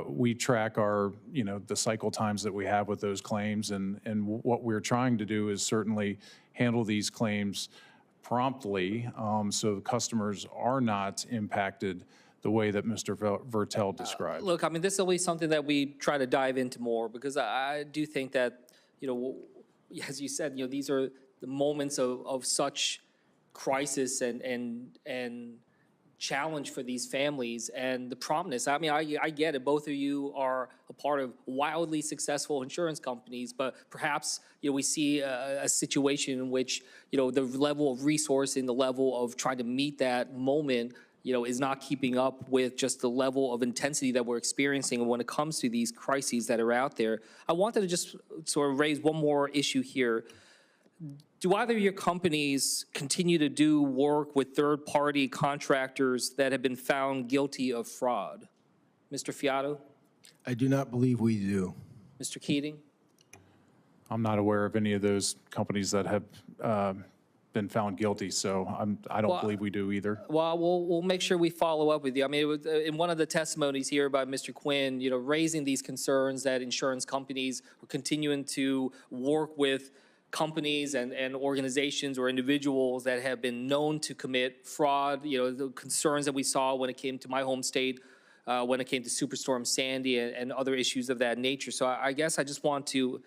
we track the cycle times that we have with those claims. And what we're trying to do is certainly handle these claims promptly so the customers are not impacted the way that Mr. Vertel described. Look, I mean, this is always something that we try to dive into more because I do think that, as you said, these are the moments of such crisis and challenge for these families and the promptness. I mean, I get it. Both of you are a part of wildly successful insurance companies, but perhaps, we see a situation in which, the level of resource and the level of trying to meet that moment, is not keeping up with just the level of intensity that we're experiencing when it comes to these crises that are out there. I wanted to just sort of raise one more issue here. Do either of your companies continue to do work with third-party contractors that have been found guilty of fraud? Mr. Fiato? I do not believe we do. Mr. Keating? I'm not aware of any of those companies that have been found guilty, so I don't believe we do either. Well, we'll make sure we follow up with you. I mean, it was, in one of the testimonies here by Mr. Quinn, raising these concerns that insurance companies are continuing to work with companies and organizations or individuals that have been known to commit fraud, the concerns that we saw when it came to my home state, when it came to Superstorm Sandy and other issues of that nature. So I guess I just want to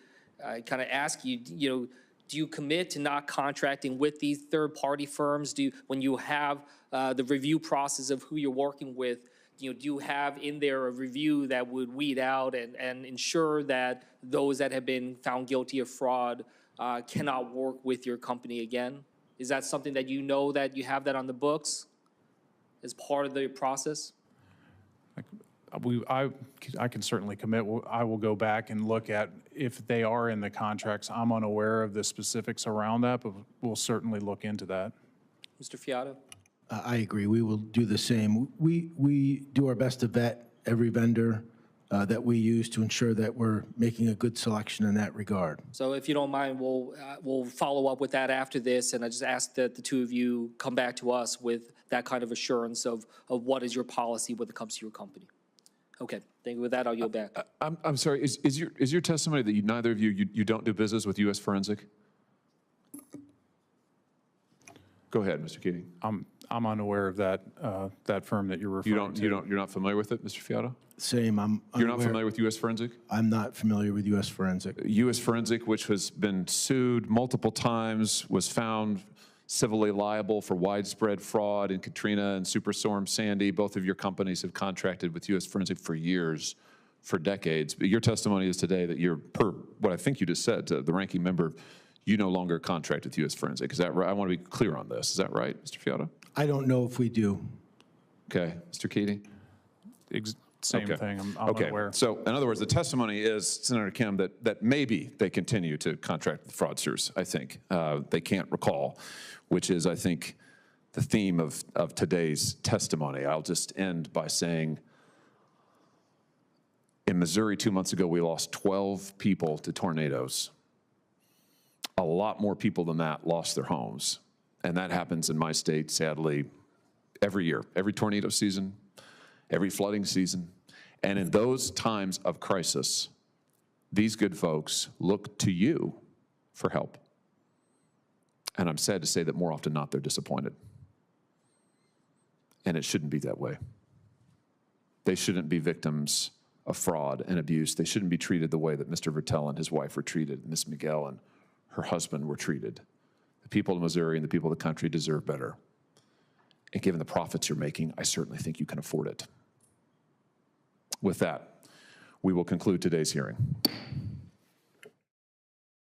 kind of ask you, do you commit to not contracting with these third-party firms? When you have the review process of who you're working with, do you have in there a review that would weed out and ensure that those that have been found guilty of fraud cannot work with your company again? Is that something that that you have that on the books as part of the process? I can certainly commit. I will go back and look at if they are in the contracts. I'm unaware of the specifics around that, but we'll certainly look into that. Mr. Fiato? I agree. We will do the same. We do our best to vet every vendor that we use to ensure that we're making a good selection in that regard. So if you don't mind, we'll follow up with that after this, and I just ask that the two of you come back to us with that kind of assurance of what is your policy when it comes to your company. Okay, thank you. With that, I'll yield back. I'm sorry, is your testimony that neither of you don't do business with U.S. Forensic? Go ahead, Mr. Keating. I'm unaware of that firm that you're referring to. You're not familiar with it, Mr. Fiato? Same. You're not familiar with U.S. Forensic? I'm not familiar with U.S. Forensic. U.S. Forensic, which has been sued multiple times, was found civilly liable for widespread fraud in Katrina and Superstorm Sandy. Both of your companies have contracted with U.S. Forensic for years, for decades. But your testimony is today that you're, per what I think you just said to the ranking member, you no longer contract with U.S. Forensic. Is that right? I want to be clear on this. Is that right, Mr. Fiato? I don't know if we do. Okay. Mr. Keating? Same thing. I'm unaware. So, in other words, the testimony is, Senator Kim, that maybe they continue to contract with fraudsters, I think. They can't recall, which is, I think, the theme of today's testimony. I'll just end by saying, in Missouri 2 months ago, we lost 12 people to tornadoes. A lot more people than that lost their homes. And that happens in my state, sadly, every year, every tornado season, every flooding season. And in those times of crisis, these good folks look to you for help. And I'm sad to say that more often than not, they're disappointed. And it shouldn't be that way. They shouldn't be victims of fraud and abuse. They shouldn't be treated the way that Mr. Vertel and his wife were treated, Ms. Miguel and her husband were treated. The people of Missouri and the people of the country deserve better. And given the profits you're making, I certainly think you can afford it. With that, we will conclude today's hearing.